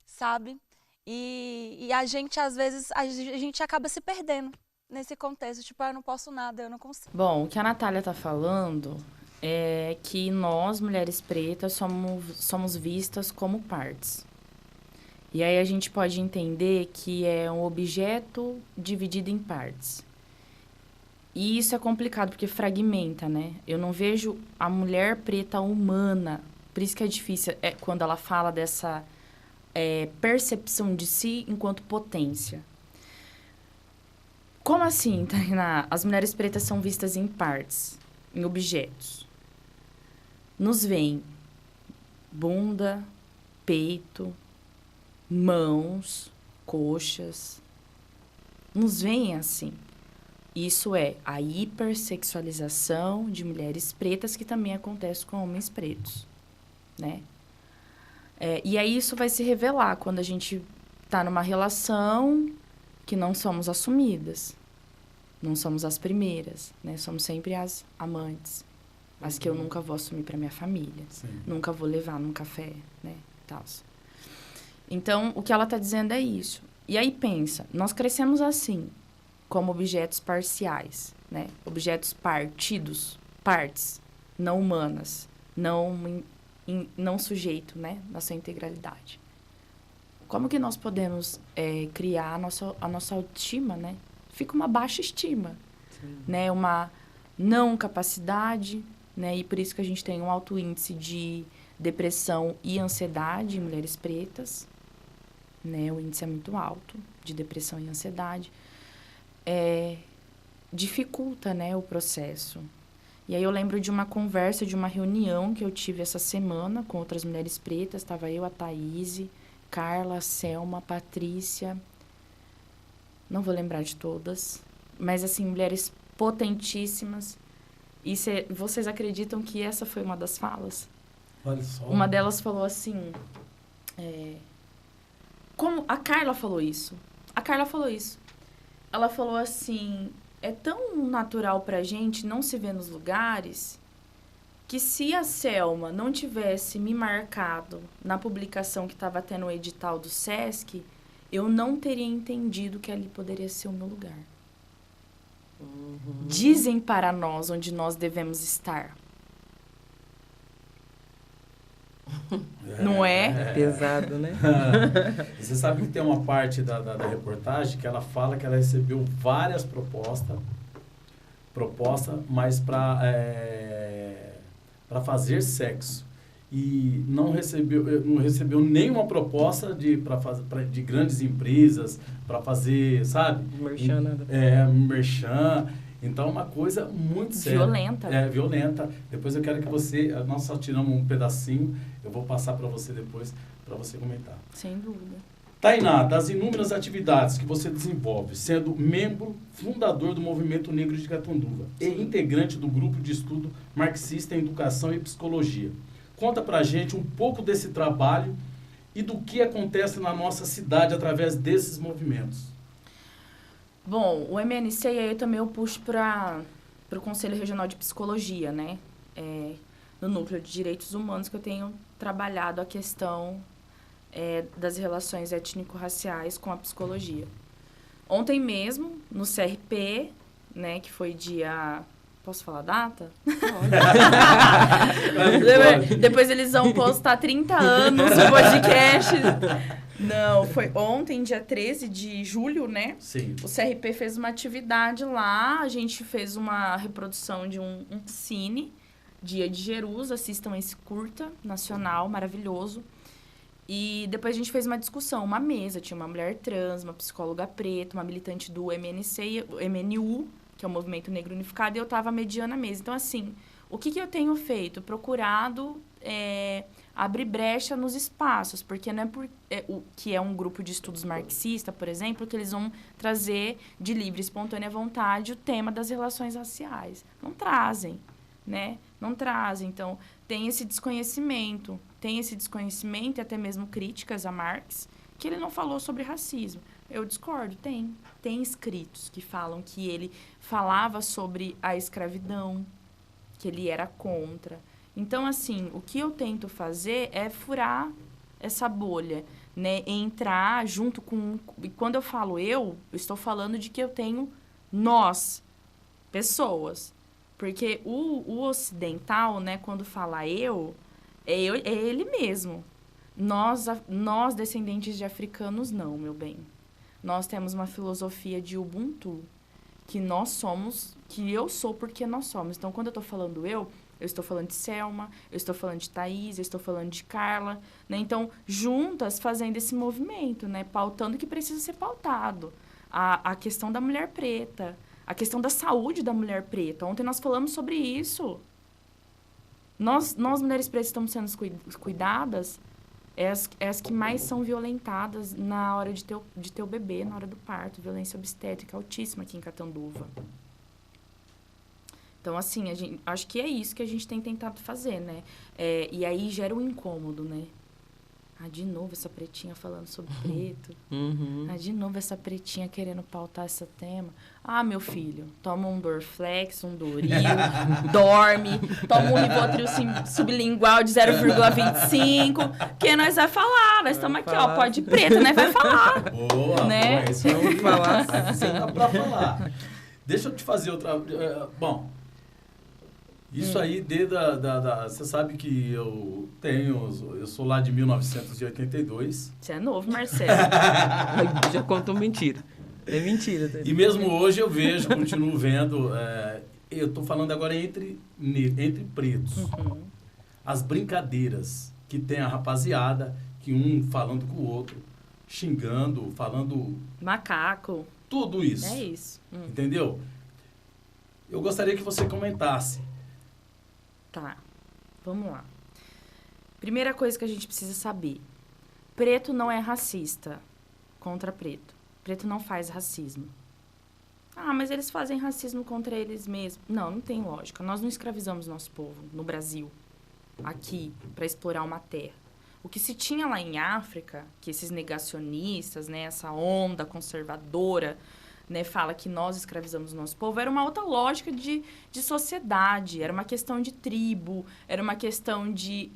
sabe? E a gente às vezes a gente acaba se perdendo nesse contexto, tipo, eu não posso nada, eu não consigo. Bom, o que a Natália tá falando é que nós, mulheres pretas, somos vistas como partes. E aí a gente pode entender que é um objeto dividido em partes. E isso é complicado, porque fragmenta, né? Eu não vejo a mulher preta humana. Por isso que é difícil quando ela fala dessa percepção de si enquanto potência. Como assim, Tainá? As mulheres pretas são vistas em partes, em objetos. Nos vem bunda, peito, mãos, coxas. Nos veem assim. Isso é a hipersexualização de mulheres pretas, que também acontece com homens pretos, né? E aí isso vai se revelar quando a gente tá numa relação que não somos assumidas. Não somos as primeiras, né? Somos sempre as amantes. As que eu nunca vou assumir para minha família. Sim. Nunca vou levar num café, né? Tal. Então, o que ela tá dizendo é isso. E aí pensa, nós crescemos assim, como objetos parciais, né? Objetos partidos, partes, não humanas, não sujeito, né? Na sua integralidade. Como que nós podemos criar a nossa autoestima, né? Fica uma baixa estima, né? Uma não capacidade, né? E por isso que a gente tem um alto índice de depressão e ansiedade em mulheres pretas, né? O índice é muito alto de depressão e ansiedade. Dificulta, né, o processo. E aí eu lembro de uma conversa, de uma reunião que eu tive essa semana com outras mulheres pretas. Estava eu, a Thaís, Carla, Selma, Patrícia. Não vou lembrar de todas. Mas, assim, mulheres potentíssimas. E vocês acreditam que essa foi uma das falas? Olha só. Uma delas falou assim... Como a Carla falou isso? A Carla falou isso. Ela falou assim... É tão natural pra gente não se ver nos lugares que se a Selma não tivesse me marcado na publicação que estava tendo o edital do Sesc, eu não teria entendido que ali poderia ser o meu lugar. Uhum. Dizem para nós onde nós devemos estar. Não é? Pesado, né? Você sabe que tem uma parte da reportagem que ela fala que ela recebeu várias propostas, mas para fazer sexo. E não recebeu nenhuma proposta de grandes empresas para fazer, sabe? Merchan, nada. Merchan. Então, é uma coisa muito séria. Violenta. Violenta. Depois eu quero que você... Nós só tiramos um pedacinho. Eu vou passar para você depois, para você comentar. Sem dúvida. Tainá, das inúmeras atividades que você desenvolve, sendo membro fundador do Movimento Negro de Catanduva e integrante do Grupo de Estudo Marxista em Educação e Psicologia, conta pra gente um pouco desse trabalho e do que acontece na nossa cidade através desses movimentos. Bom, o MNC aí também eu puxo para o Conselho Regional de Psicologia, né? No Núcleo de Direitos Humanos, que eu tenho trabalhado a questão das relações étnico-raciais com a psicologia. Ontem mesmo, no CRP, né, que foi dia... Posso falar a data? Depois eles vão postar 30 anos no podcast. Não, foi ontem, dia 13 de julho, né? Sim. O CRP fez uma atividade lá, a gente fez uma reprodução de um cine, Dia de Jerus, assistam esse curta nacional, maravilhoso. E depois a gente fez uma discussão, uma mesa, tinha uma mulher trans, uma psicóloga preta, uma militante do MNC, MNU, que é o Movimento Negro Unificado, e eu estava mediando a mesa. Então, assim, o que eu tenho feito? Procurado abrir brecha nos espaços, porque não é que é um grupo de estudos marxista, por exemplo, que eles vão trazer de livre e espontânea vontade o tema das relações raciais. Não trazem, né? Não trazem. Então, tem esse desconhecimento e até mesmo críticas a Marx, que ele não falou sobre racismo. Eu discordo, tem escritos que falam que ele falava sobre a escravidão, que ele era contra. Então, assim, o que eu tento fazer é furar essa bolha, né? Entrar junto com... E quando eu falo eu estou falando de que eu tenho nós, pessoas. Porque o ocidental, né, quando fala é ele mesmo. Nós, descendentes de africanos, não, meu bem. Nós temos uma filosofia de Ubuntu, que nós somos, que eu sou porque nós somos. Então, quando eu estou falando eu estou falando de Selma, eu estou falando de Thaís, eu estou falando de Carla, né? Então, juntas, fazendo esse movimento, né? Pautando o que precisa ser pautado. A questão da mulher preta, a questão da saúde da mulher preta. Ontem nós falamos sobre isso. Nós mulheres pretas, estamos sendo cuidadas. é as que mais são violentadas na hora de ter o bebê, na hora do parto. Violência obstétrica altíssima aqui em Catanduva. Então, assim, acho que é isso que a gente tem tentado fazer, né? E aí gera um incômodo, né? De novo essa pretinha falando sobre preto. De novo essa pretinha querendo pautar esse tema. Meu filho, toma um Dorflex, um Doril, dorme, toma um Rivotril sublingual de 0,25, que nós vai falar. Nós estamos aqui, ó, pode preto, né? Vai falar. Boa, né? Boa, isso vamos falar. Sim, dá pra falar. Deixa eu te fazer outra... Bom... Isso aí, desde você sabe que eu sou lá de 1982. Você é novo, Marcelo. Já contou mentira. É mentira. Tá? E mesmo hoje eu vejo, continuo vendo, eu estou falando agora entre pretos. As brincadeiras que tem a rapaziada, que um falando com o outro, xingando, falando... Macaco. Tudo isso. É isso. Entendeu? Eu gostaria que você comentasse. Tá, vamos lá. Primeira coisa que a gente precisa saber. Preto não é racista contra preto. Preto não faz racismo. Mas eles fazem racismo contra eles mesmos. Não tem lógica. Nós não escravizamos nosso povo no Brasil, aqui, para explorar uma terra. O que se tinha lá em África, que esses negacionistas, né, essa onda conservadora... Né, fala que nós escravizamos o nosso povo, era uma outra lógica de sociedade, era uma questão de tribo, era uma questão de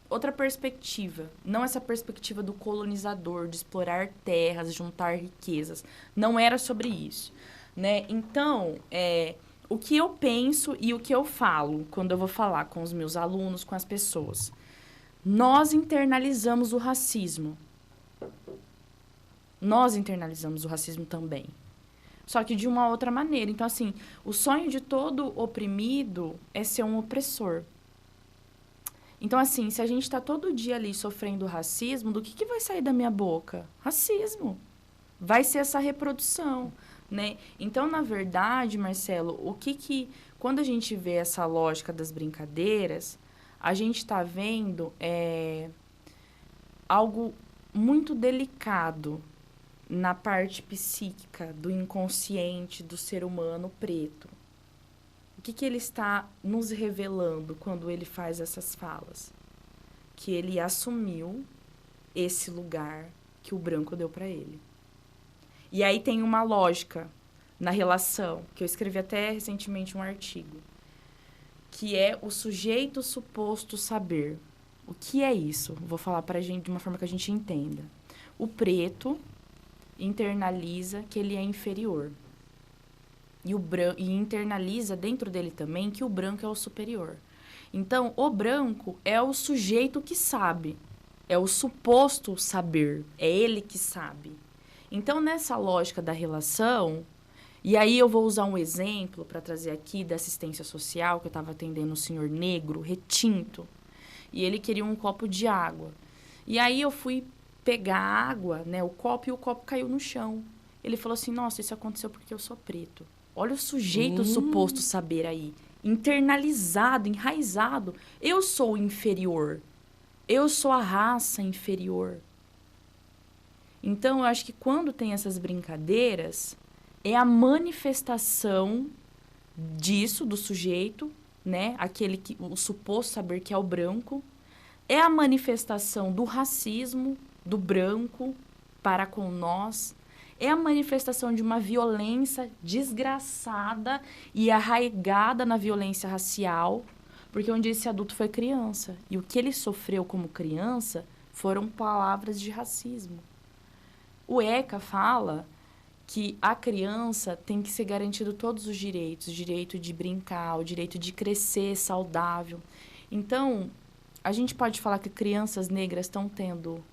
outra perspectiva. Não essa perspectiva do colonizador, de explorar terras, juntar riquezas. Não era sobre isso. Né? Então, o que eu penso e o que eu falo quando eu vou falar com os meus alunos, com as pessoas. Nós internalizamos o racismo. Nós internalizamos o racismo também. Só que de uma outra maneira. Então, assim, o sonho de todo oprimido é ser um opressor. Então, assim, se a gente está todo dia ali sofrendo racismo, do que vai sair da minha boca? Racismo. Vai ser essa reprodução, né? Então, na verdade, Marcelo, quando a gente vê essa lógica das brincadeiras, a gente está vendo algo muito delicado na parte psíquica do inconsciente do ser humano preto. O que ele está nos revelando quando ele faz essas falas? Que ele assumiu esse lugar que o branco deu para ele. E aí tem uma lógica na relação, que eu escrevi até recentemente um artigo, que é o sujeito suposto saber. O que é isso? Vou falar para a gente de uma forma que a gente entenda. O preto internaliza que ele é inferior. E internaliza dentro dele também que o branco é o superior. Então, o branco é o sujeito que sabe. É o suposto saber. É ele que sabe. Então, nessa lógica da relação... E aí eu vou usar um exemplo para trazer aqui da assistência social, que eu estava atendendo um senhor negro, retinto. E ele queria um copo de água. E aí eu fui pegar a água, né, o copo, e o copo caiu no chão. Ele falou assim, nossa, isso aconteceu porque eu sou preto. Olha o sujeito suposto saber aí. Internalizado, enraizado. Eu sou inferior. Eu sou a raça inferior. Então, eu acho que quando tem essas brincadeiras, é a manifestação disso, do sujeito, né? O suposto saber que é o branco. É a manifestação do racismo do branco para com nós. É a manifestação de uma violência desgraçada e arraigada na violência racial, porque onde esse adulto foi criança. E o que ele sofreu como criança foram palavras de racismo. O ECA fala que a criança tem que ser garantido todos os direitos, o direito de brincar, o direito de crescer saudável. Então, a gente pode falar que crianças negras estão tendo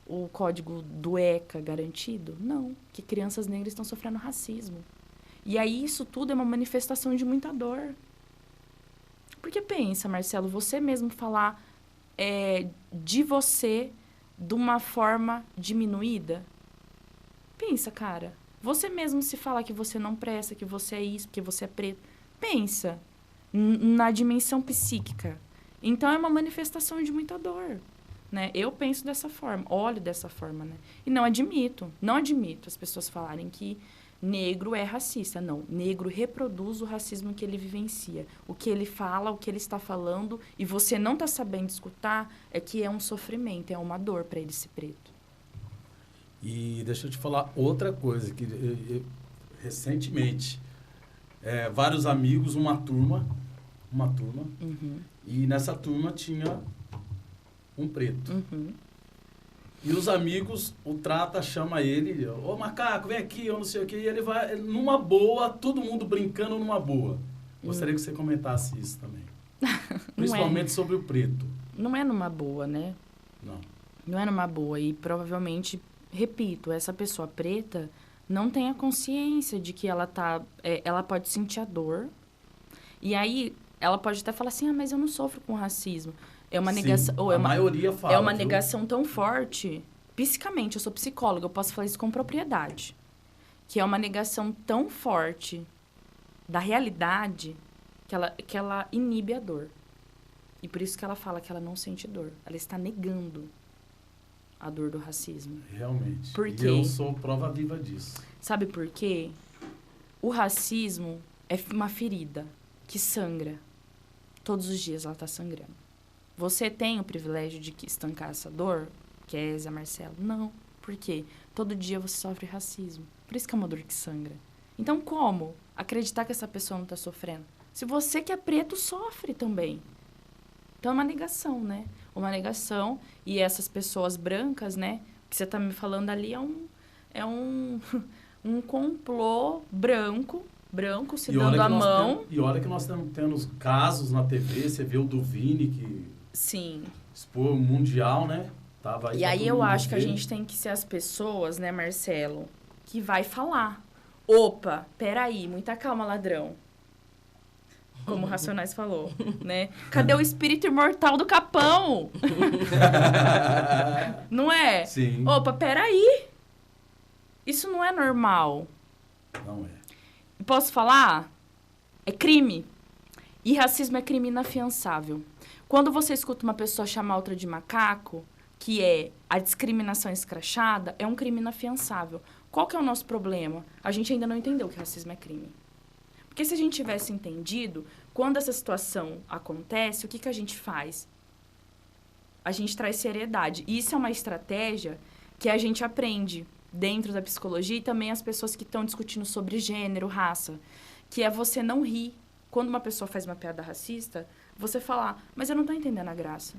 o código do ECA garantido? Não, que crianças negras estão sofrendo racismo. E aí isso tudo é uma manifestação de muita dor. Porque pensa, Marcelo, você mesmo falar de você de uma forma diminuída. Pensa, cara, você mesmo se falar que você não presta, que você é isso, que você é preto. Pensa na dimensão psíquica. Então, é uma manifestação de muita dor. né? Eu penso dessa forma, olho dessa forma, né? E não admito as pessoas falarem que negro é racista. Não, negro reproduz o racismo que ele vivencia. O que ele fala, o que ele está falando, e você não está sabendo escutar, é que é um sofrimento, é uma dor para ele ser preto. E deixa eu te falar outra coisa, que recentemente, vários amigos, uma turma, Uhum. e nessa turma tinha um preto. Uhum. E os amigos, o trata, chama ele, ô macaco, vem aqui, eu não sei o quê, e ele vai, numa boa, todo mundo brincando numa boa. Gostaria que você comentasse isso também. Principalmente sobre o preto. Não é numa boa, né? Não. Não é numa boa. E provavelmente, repito, essa pessoa preta não tem a consciência de que ela ela pode sentir a dor. E aí, ela pode até falar assim, mas eu não sofro com racismo. É uma negação. Ou a maioria fala. É uma viu? negação tão forte. Psicamente, eu sou psicóloga, eu posso falar isso com propriedade. Que é uma negação tão forte da realidade que ela inibe a dor. E por isso que ela fala que ela não sente dor. Ela está negando a dor do racismo. Realmente. Por E quê? eu sou prova viva disso. Sabe por quê? O racismo é uma ferida que sangra. Todos os dias ela está sangrando. Você tem o privilégio de estancar essa dor, Kézia, Marcelo? Não. Por quê? Todo dia você sofre racismo. Por isso que é uma dor que sangra. Então, como acreditar que essa pessoa não está sofrendo? Se você que é preto sofre também. Então, é uma negação, né? Uma negação. E essas pessoas brancas, né? Que você está me falando ali é um complô branco se dando a mão. E olha que nós estamos tendo casos na TV, você vê o do Vini, que Sim. expôs o Mundial, né? Tava aí E pra aí todo eu mundo acho que a ver. gente tem que ser as pessoas, né, Marcelo, que vai falar. Opa, peraí, muita calma, ladrão. Como o Racionais falou, né? Cadê o espírito imortal do Capão? Não é? Sim. Opa, peraí. Isso não é normal. Não é. Posso falar? É crime. E racismo é crime inafiançável. Quando você escuta uma pessoa chamar outra de macaco, que é a discriminação escrachada, é um crime inafiançável. Qual que é o nosso problema? A gente ainda não entendeu que racismo é crime. Porque se a gente tivesse entendido, quando essa situação acontece, o que a gente faz? A gente traz seriedade. E isso é uma estratégia que a gente aprende dentro da psicologia e também as pessoas que estão discutindo sobre gênero, raça, que é você não rir. Quando uma pessoa faz uma piada racista, você falar, mas eu não estou entendendo a graça.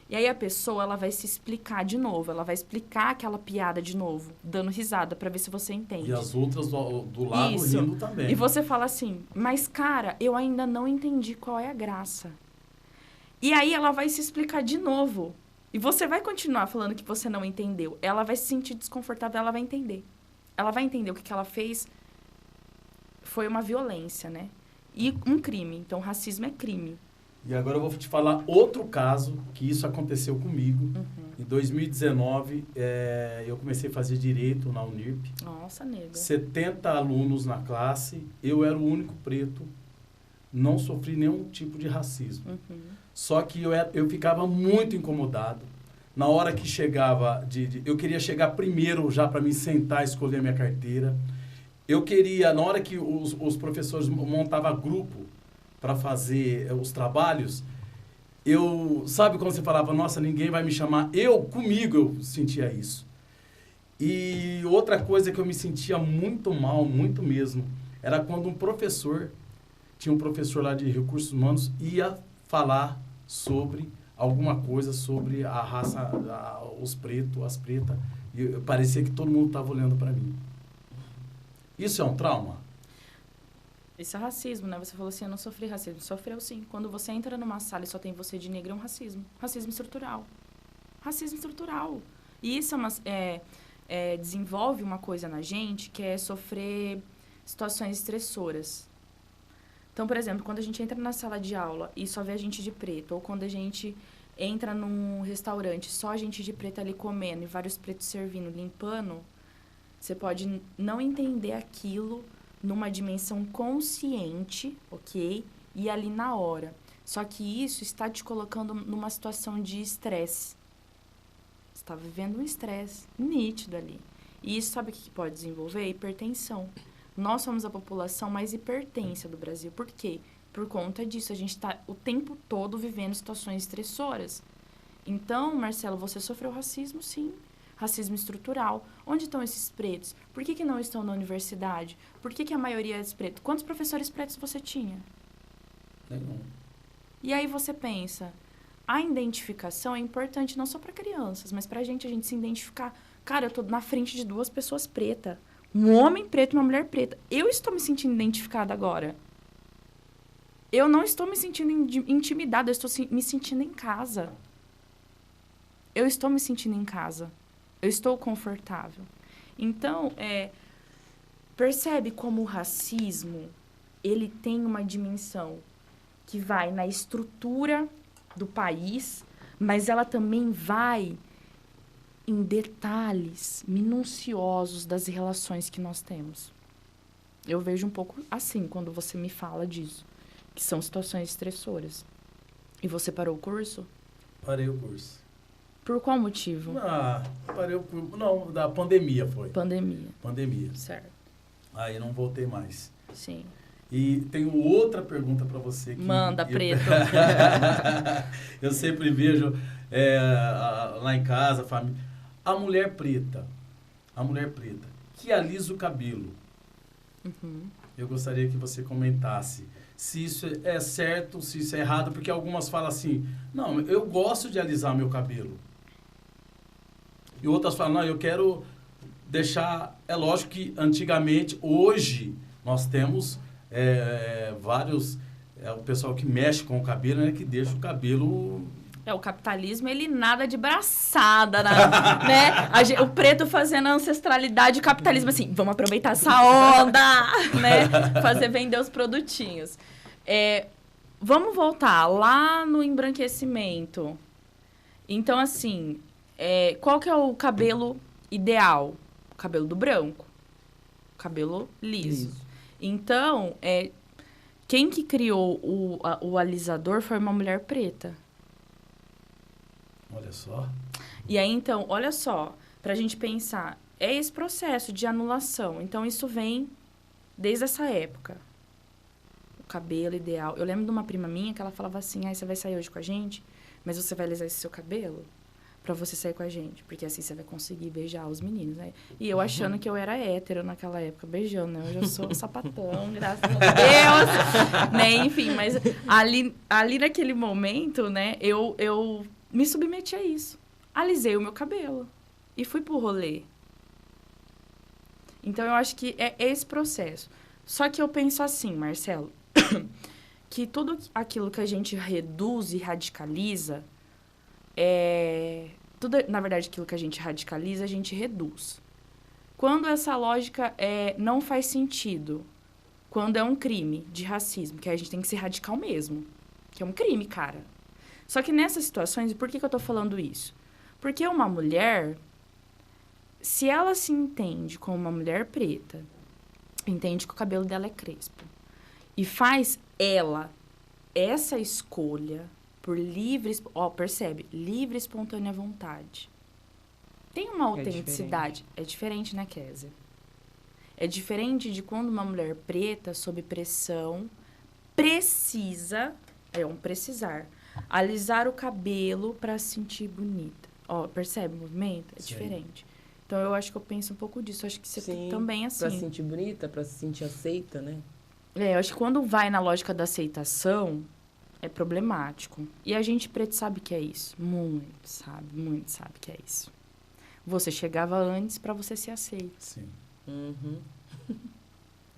E aí a pessoa, ela vai se explicar de novo, ela vai explicar aquela piada de novo, dando risada, para ver se você entende. E as outras do lado Isso. rindo também. E você fala assim, mas cara, eu ainda não entendi qual é a graça. E aí ela vai se explicar de novo. E você vai continuar falando que você não entendeu. Ela vai se sentir desconfortável, ela vai entender. Ela vai entender o que ela fez foi uma violência, né? E um crime. Então, racismo é crime. E agora eu vou te falar outro caso que isso aconteceu comigo. Em 2019, eu comecei a fazer Direito na Unirp. Nossa, nega. 70 alunos na classe, eu era o único preto, não sofri nenhum tipo de racismo. Só que eu ficava muito incomodado. Na hora que chegava, eu queria chegar primeiro já para me sentar e escolher a minha carteira. Eu queria, na hora que os professores montavam grupo para fazer os trabalhos, sabe quando você falava, nossa, ninguém vai me chamar? Comigo, eu sentia isso. E outra coisa que eu me sentia muito mal, muito mesmo, era quando tinha um professor lá de recursos humanos, ia falar sobre alguma coisa sobre a raça, os pretos, as pretas, e parecia que todo mundo estava olhando para mim. Isso é um trauma? Isso é racismo, né? Você falou assim, eu não sofri racismo. Sofreu sim. Quando você entra numa sala e só tem você de negro, é um racismo. Racismo estrutural. Racismo estrutural. E isso desenvolve uma coisa na gente que é sofrer situações estressoras. Então, por exemplo, quando a gente entra na sala de aula e só vê a gente de preto, ou quando a gente entra num restaurante, só a gente de preto ali comendo e vários pretos servindo, limpando, você pode não entender aquilo numa dimensão consciente, ok? E ali na hora. Só que isso está te colocando numa situação de estresse. está vivendo um estresse nítido ali. E isso, sabe o que pode desenvolver? Hipertensão. Nós somos a população mais hipertensa do Brasil. Por quê? Por conta disso, a gente está o tempo todo vivendo situações estressoras. Então, Marcelo, você sofreu racismo, sim. Racismo estrutural. Onde estão esses pretos? Por que não estão na universidade? Por que a maioria é preto? Quantos professores pretos você tinha? Nenhum. E aí você pensa, a identificação é importante não só para crianças, mas para a gente se identificar. Cara, eu tô na frente de 2 pessoas pretas. Um homem preto e uma mulher preta. Eu estou me sentindo identificada agora. Eu não estou me sentindo intimidada, eu estou me sentindo em casa. Eu estou me sentindo em casa. Eu estou confortável. Então, percebe como o racismo, ele tem uma dimensão que vai na estrutura do país, mas ela também vai em detalhes minuciosos das relações que nós temos. Eu vejo um pouco assim quando você me fala disso, que são situações estressoras. E você parou o curso? Parei o curso. Por qual motivo? Parei o curso. Não, da pandemia foi. Pandemia. Certo. Aí não voltei mais. Sim. E tenho outra pergunta para você. Manda, preto. Eu sempre vejo lá em casa, família. A mulher preta, que alisa o cabelo. Uhum. Eu gostaria que você comentasse se isso é certo, se isso é errado, porque algumas falam assim, não, eu gosto de alisar meu cabelo. E outras falam, não, eu quero deixar... É lógico que antigamente, hoje, nós temos vários... o pessoal que mexe com o cabelo, né, que deixa o cabelo... O capitalismo, ele nada de braçada, né? O preto fazendo a ancestralidade, o capitalismo, assim, vamos aproveitar essa onda, né? Vender os produtinhos. Vamos voltar lá no embranquecimento. Então, assim, qual que é o cabelo ideal? O cabelo do branco. O cabelo liso. Então, quem que criou o alisador foi uma mulher preta. Olha só. E aí, então, olha só, pra gente pensar, é esse processo de anulação. Então, isso vem desde essa época. O cabelo ideal. Eu lembro de uma prima minha que ela falava assim, você vai sair hoje com a gente, mas você vai alisar esse seu cabelo pra você sair com a gente, porque assim você vai conseguir beijar os meninos, né? E eu achando que eu era hétero naquela época, beijando, né? Hoje eu sou sapatão, graças a Deus! Né? Enfim, mas ali naquele momento, né, eu me submeti a isso. Alisei o meu cabelo. E fui pro rolê. Então, eu acho que é esse processo. Só que eu penso assim, Marcelo, que tudo aquilo que a gente reduz e radicaliza, na verdade, aquilo que a gente radicaliza, a gente reduz. Quando essa lógica não faz sentido, quando é um crime de racismo, que a gente tem que ser radical mesmo, que é um crime, cara. Só que nessas situações, e por que eu tô falando isso? Porque uma mulher, se ela se entende como uma mulher preta, entende que o cabelo dela é crespo, e faz essa escolha por livre, percebe? Livre, espontânea vontade. Tem uma autenticidade. É diferente, né, Kézia? É diferente de quando uma mulher preta, sob pressão, precisa, precisar, alisar o cabelo para se sentir bonita. Percebe o movimento? É Sim. Diferente. Então, eu acho que eu penso um pouco disso. Eu acho que você Sim, também, assim... Pra se sentir bonita, pra se sentir aceita, né? Eu acho que quando vai na lógica da aceitação, é problemático. E a gente preto sabe que é isso. Muito sabe que é isso. Você chegava antes para você ser aceito. Sim. Uhum.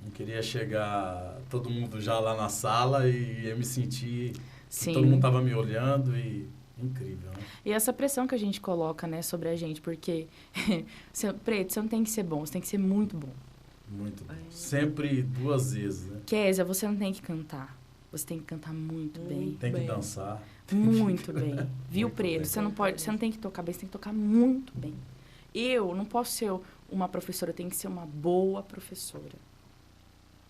Não queria chegar todo mundo já lá na sala e eu me sentir... Sim. Todo mundo tava me olhando e... Incrível, né? E essa pressão que a gente coloca, né, sobre a gente, porque... preto, você não tem que ser bom, você tem que ser muito bom. Muito bom. Sempre 2 vezes, né? Kézia, você não tem que cantar. Você tem que cantar muito bem. Tem que dançar. Muito bem. Viu, Muito preto? bem. Você não tem que tocar bem, você tem que tocar muito bem. Eu não posso ser uma professora, eu tenho que ser uma boa professora.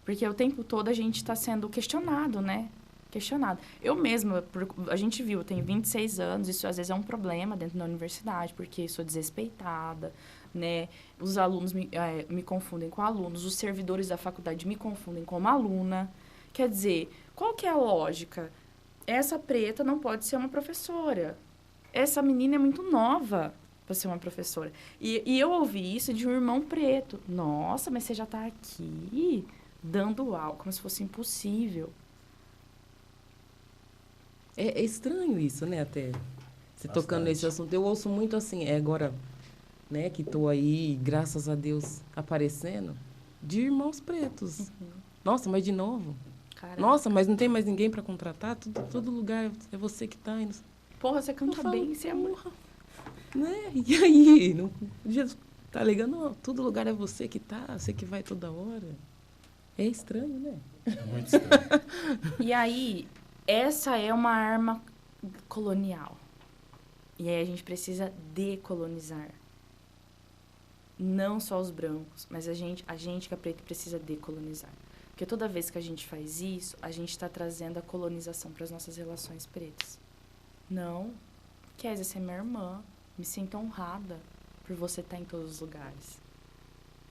Porque o tempo todo a gente está sendo questionado, né? questionado. Eu mesma, a gente viu, eu tenho 26 anos, isso às vezes é um problema dentro da universidade, porque sou desrespeitada, né? Os alunos me confundem com alunos, os servidores da faculdade me confundem como aluna. Quer dizer, qual que é a lógica? Essa preta não pode ser uma professora. Essa menina é muito nova para ser uma professora. E eu ouvi isso de um irmão preto. Nossa, mas você já está aqui dando aula, como se fosse impossível. É estranho isso, né, até. Você Bastante. tocando nesse assunto. Eu ouço muito assim, agora, né, que estou aí, graças a Deus, aparecendo, de irmãos pretos. Nossa, mas de novo? Caraca. Nossa, mas não tem mais ninguém para contratar? Todo lugar é você que está indo. Porra, você canta bem, você é porra, né? E aí? Não, tá ligado? Não, todo lugar é você que tá, você que vai toda hora. É estranho, né? Muito estranho. E aí, essa é uma arma colonial. E aí a gente precisa decolonizar. Não só os brancos, mas a gente que é preto precisa decolonizar. Porque toda vez que a gente faz isso, a gente está trazendo a colonização para as nossas relações pretas. Não, Kézia, você é minha irmã. Me sinto honrada por você estar em todos os lugares.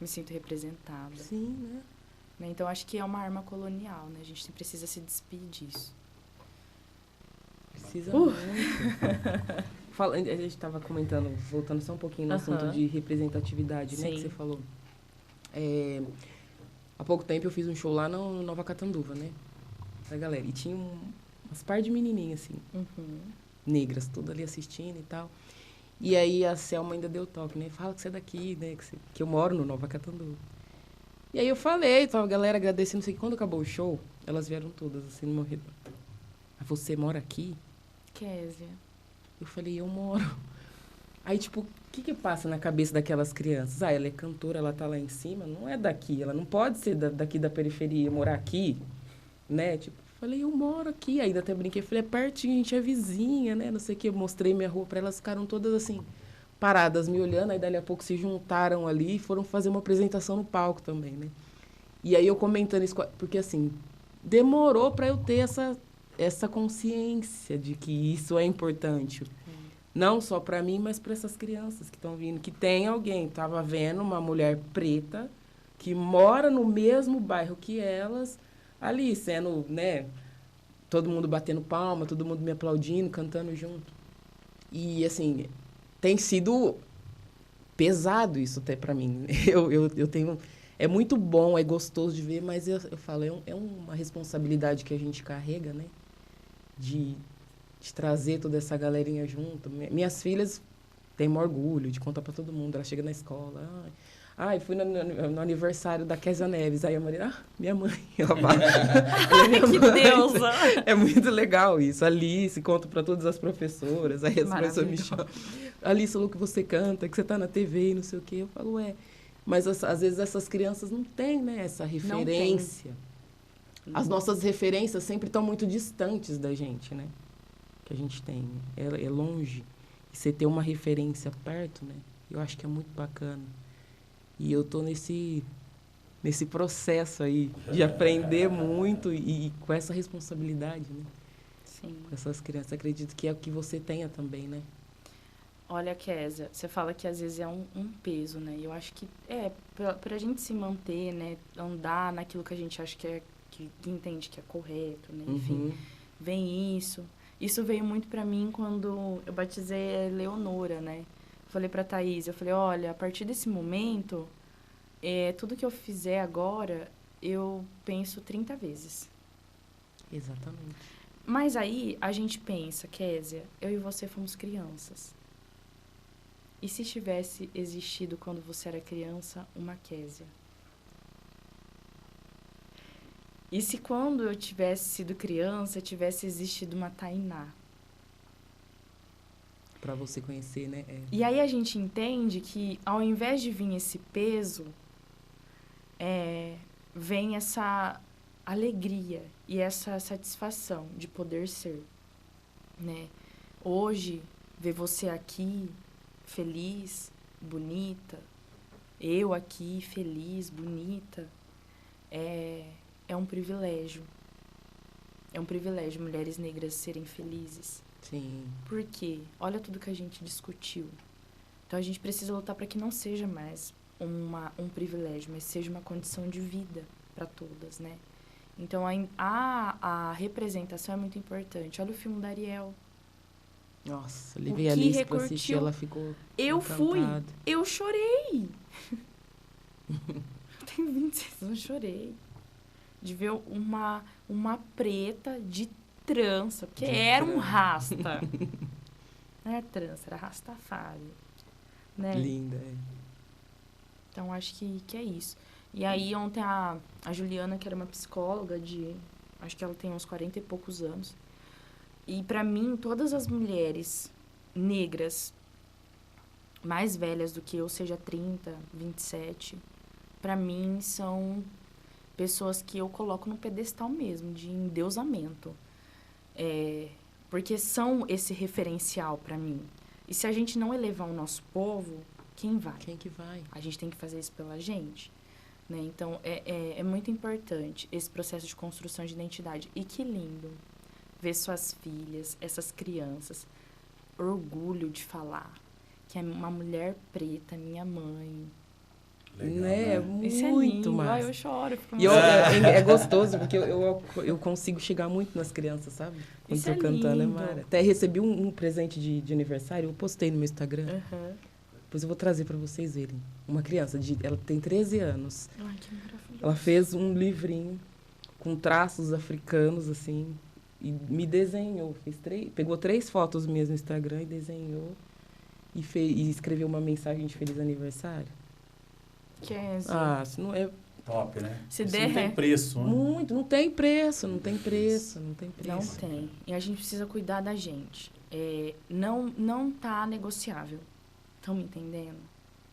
Me sinto representada. Sim, né? Então, acho que é uma arma colonial, né? A gente precisa se despir disso. Precisa muito. A gente estava comentando, voltando só um pouquinho no assunto de representatividade, né? Sim. Que você falou. Há pouco tempo eu fiz um show lá no Nova Catanduva, né? Pra galera. E tinha umas par de menininhas, assim, negras, tudo ali assistindo e tal. E aí a Selma ainda deu toque, né? Fala que você é daqui, né? Que eu moro no Nova Catanduva. E aí eu falei, a galera agradecendo, não sei, quando acabou o show, elas vieram todas, assim, no meu redor. Você mora aqui? Kézia. Eu falei, eu moro. Aí, tipo, o que passa na cabeça daquelas crianças? Ela é cantora, ela tá lá em cima, não é daqui, ela não pode ser daqui da periferia, morar aqui, né? Tipo, falei, eu moro aqui. Ainda até brinquei, falei, é pertinho, a gente é vizinha, né? Não sei o que, eu mostrei minha rua pra elas, ficaram todas assim, paradas, me olhando, aí dali a pouco se juntaram ali e foram fazer uma apresentação no palco também, né? E aí eu comentando isso, porque assim, demorou pra eu ter essa consciência de que isso é importante. Não só para mim, mas para essas crianças que estão vindo. Que tem alguém, estava vendo uma mulher preta que mora no mesmo bairro que elas, ali sendo, né, todo mundo batendo palma, todo mundo me aplaudindo, cantando junto. E, assim, tem sido pesado isso até para mim. Eu tenho... É muito bom, é gostoso de ver, mas eu falo, é uma responsabilidade que a gente carrega, né? De trazer toda essa galerinha junto. Minhas filhas têm um orgulho de contar para todo mundo. Ela chega na escola. Fui no aniversário da Kézia Neves. Aí a Maria, minha mãe. Ela fala. Que deusa! É muito legal isso. Alice conta para todas as professoras. Aí as professoras me chamam. Alice falou que você canta, que você tá na TV e não sei o quê. Eu falo, Mas às vezes essas crianças não têm, né, essa referência. As nossas referências sempre estão muito distantes da gente, né? Que a gente tem. É longe. E você ter uma referência perto, né? Eu acho que é muito bacana. E eu tô nesse processo aí de aprender muito e com essa responsabilidade, né? Sim. Com essas crianças. Acredito que é o que você tenha também, né? Olha, Kézia, você fala que às vezes é um peso, né? E eu acho que pra gente se manter, né? Andar naquilo que a gente acha que entende que é correto, né? Enfim, vem isso. Isso veio muito pra mim quando eu batizei a Leonora, né? Falei pra Thaís, eu falei, olha, a partir desse momento, tudo que eu fizer agora, eu penso 30 vezes. Exatamente. Mas aí, a gente pensa, Kézia, eu e você fomos crianças. E se tivesse existido, quando você era criança, uma Kézia? E se quando eu tivesse sido criança, tivesse existido uma Tainá? Para você conhecer, né? E aí a gente entende que, ao invés de vir esse peso, vem essa alegria e essa satisfação de poder ser, né? Hoje, ver você aqui, feliz, bonita, eu aqui, feliz, bonita, é um privilégio. É um privilégio mulheres negras serem felizes. Sim. Por quê? Olha tudo que a gente discutiu. Então, a gente precisa lutar para que não seja mais um privilégio, mas seja uma condição de vida para todas, né? Então, a representação é muito importante. Olha o filme da Ariel. Nossa, levei a Alice pra assistir, ela ficou Eu fui, encantada. eu chorei. Eu tenho 26 anos, eu chorei. De ver uma preta de trança, porque era um rasta. Não era trança, era rastafari. Né? Linda, é. Então, acho que é isso. E aí, ontem, a Juliana, que era uma psicóloga acho que ela tem uns 40 e poucos anos. E, pra mim, todas as mulheres negras mais velhas do que eu, seja 30, 27, pra mim, são pessoas que eu coloco no pedestal mesmo, de endeusamento. Porque são esse referencial pra mim. E se a gente não elevar o nosso povo, quem vai? Quem que vai? A gente tem que fazer isso pela gente. Né? Então, é muito importante esse processo de construção de identidade. E que lindo ver suas filhas, essas crianças, orgulho de falar que é uma mulher preta, minha mãe. Legal, né? né? Isso é Muito lindo. mais. Ai, eu choro. Fico E emocionada. é gostoso, porque eu consigo chegar muito nas crianças, sabe? Quando Isso tô é cantando, é lindo. mara. Até recebi um presente de aniversário, eu postei no meu Instagram. Aham. Depois eu vou trazer pra vocês verem. Uma criança, ela tem 13 anos. Ai, que maravilhoso. Ela fez um livrinho com traços africanos, assim, e me desenhou. Pegou 3 fotos minhas no Instagram e desenhou. E escreveu uma mensagem de feliz aniversário. Kenzie. Se não é Top, né? Se Isso der, não tem preço, né? muito, não tem preço, não tem preço. Não tem. E a gente precisa cuidar da gente. Não tá negociável. Estão me entendendo?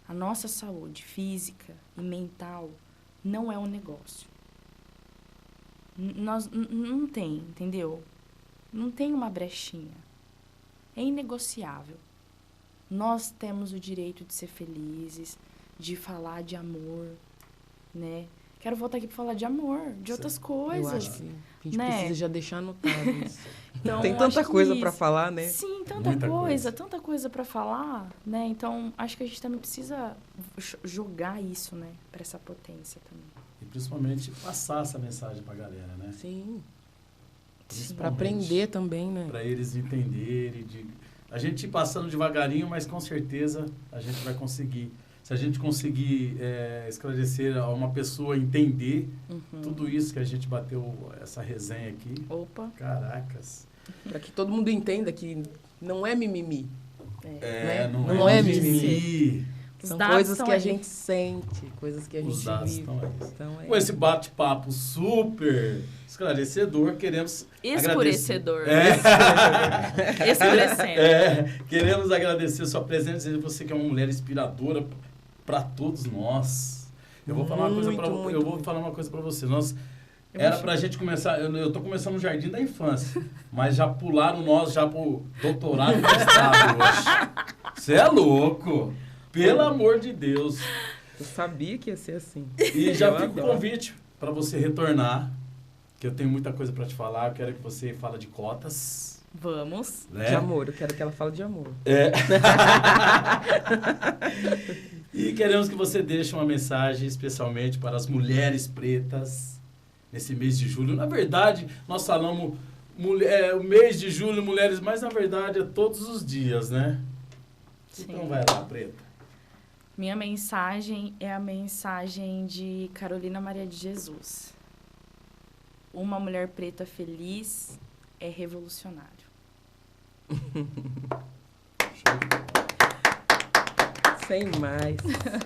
A nossa saúde física e mental não é um negócio. Não tem, entendeu? Não tem uma brechinha. É inegociável. Nós temos o direito de ser felizes, de falar de amor, né? Quero voltar aqui para falar de amor, de outras coisas. Eu acho que a gente né? precisa já deixar anotado isso. Então, Tem acho tanta que coisa isso. para falar, né? Sim, tanta Muita tanta coisa para falar, né? Então, acho que a gente também precisa jogar isso, né? Para essa potência também. E principalmente passar essa mensagem pra galera, né? Sim. Sim. Para aprender também, né? Para eles entenderem. A gente ir passando devagarinho, mas com certeza a gente vai conseguir. Se a gente conseguir esclarecer a uma pessoa entender tudo isso que a gente bateu, essa resenha aqui. Opa. Caracas. Para que todo mundo entenda que não é mimimi. Não é mimimi. Os São dados coisas estão que a aí. gente sente, coisas que a Os gente dados vive. estão aí. Então, Com esse bate-papo super esclarecedor, queremos Escurecedor. agradecer. Escurecendo. Queremos agradecer sua presença, dizer você que é uma mulher inspiradora para todos nós. Eu vou falar uma coisa para você. Era pra gente começar, eu tô começando no jardim da infância, mas já pularam nós já pro doutorado do estado hoje. Você é louco. Pelo amor de Deus. eu sabia que ia ser assim. E já Eu fica o adoro. convite para você retornar, que eu tenho muita coisa para te falar. Eu quero que você fale de cotas. Vamos. Né? De amor, eu quero que ela fale de amor. E queremos que você deixe uma mensagem especialmente para as mulheres pretas nesse mês de julho. Na verdade, nós falamos o mês de julho, mulheres, mas na verdade é todos os dias, né? Sim. Então vai lá, preta. Minha mensagem é a mensagem de Carolina Maria de Jesus. Uma mulher preta feliz é revolucionário. Sem mais.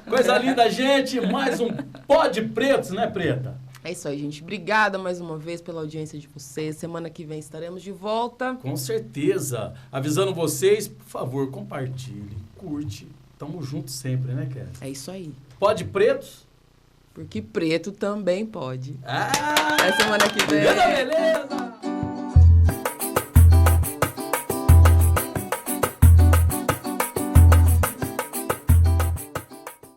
Coisa linda, gente. Mais um Pó de Pretos, né, preta? É isso aí, gente. Obrigada mais uma vez pela audiência de vocês. Semana que vem estaremos de volta. Com certeza. Avisando vocês, por favor, compartilhe, curte. Tamo junto sempre, né, Kézia? É isso aí. Pó de Pretos? Porque preto também pode. Ah! Até semana que vem. Beleza!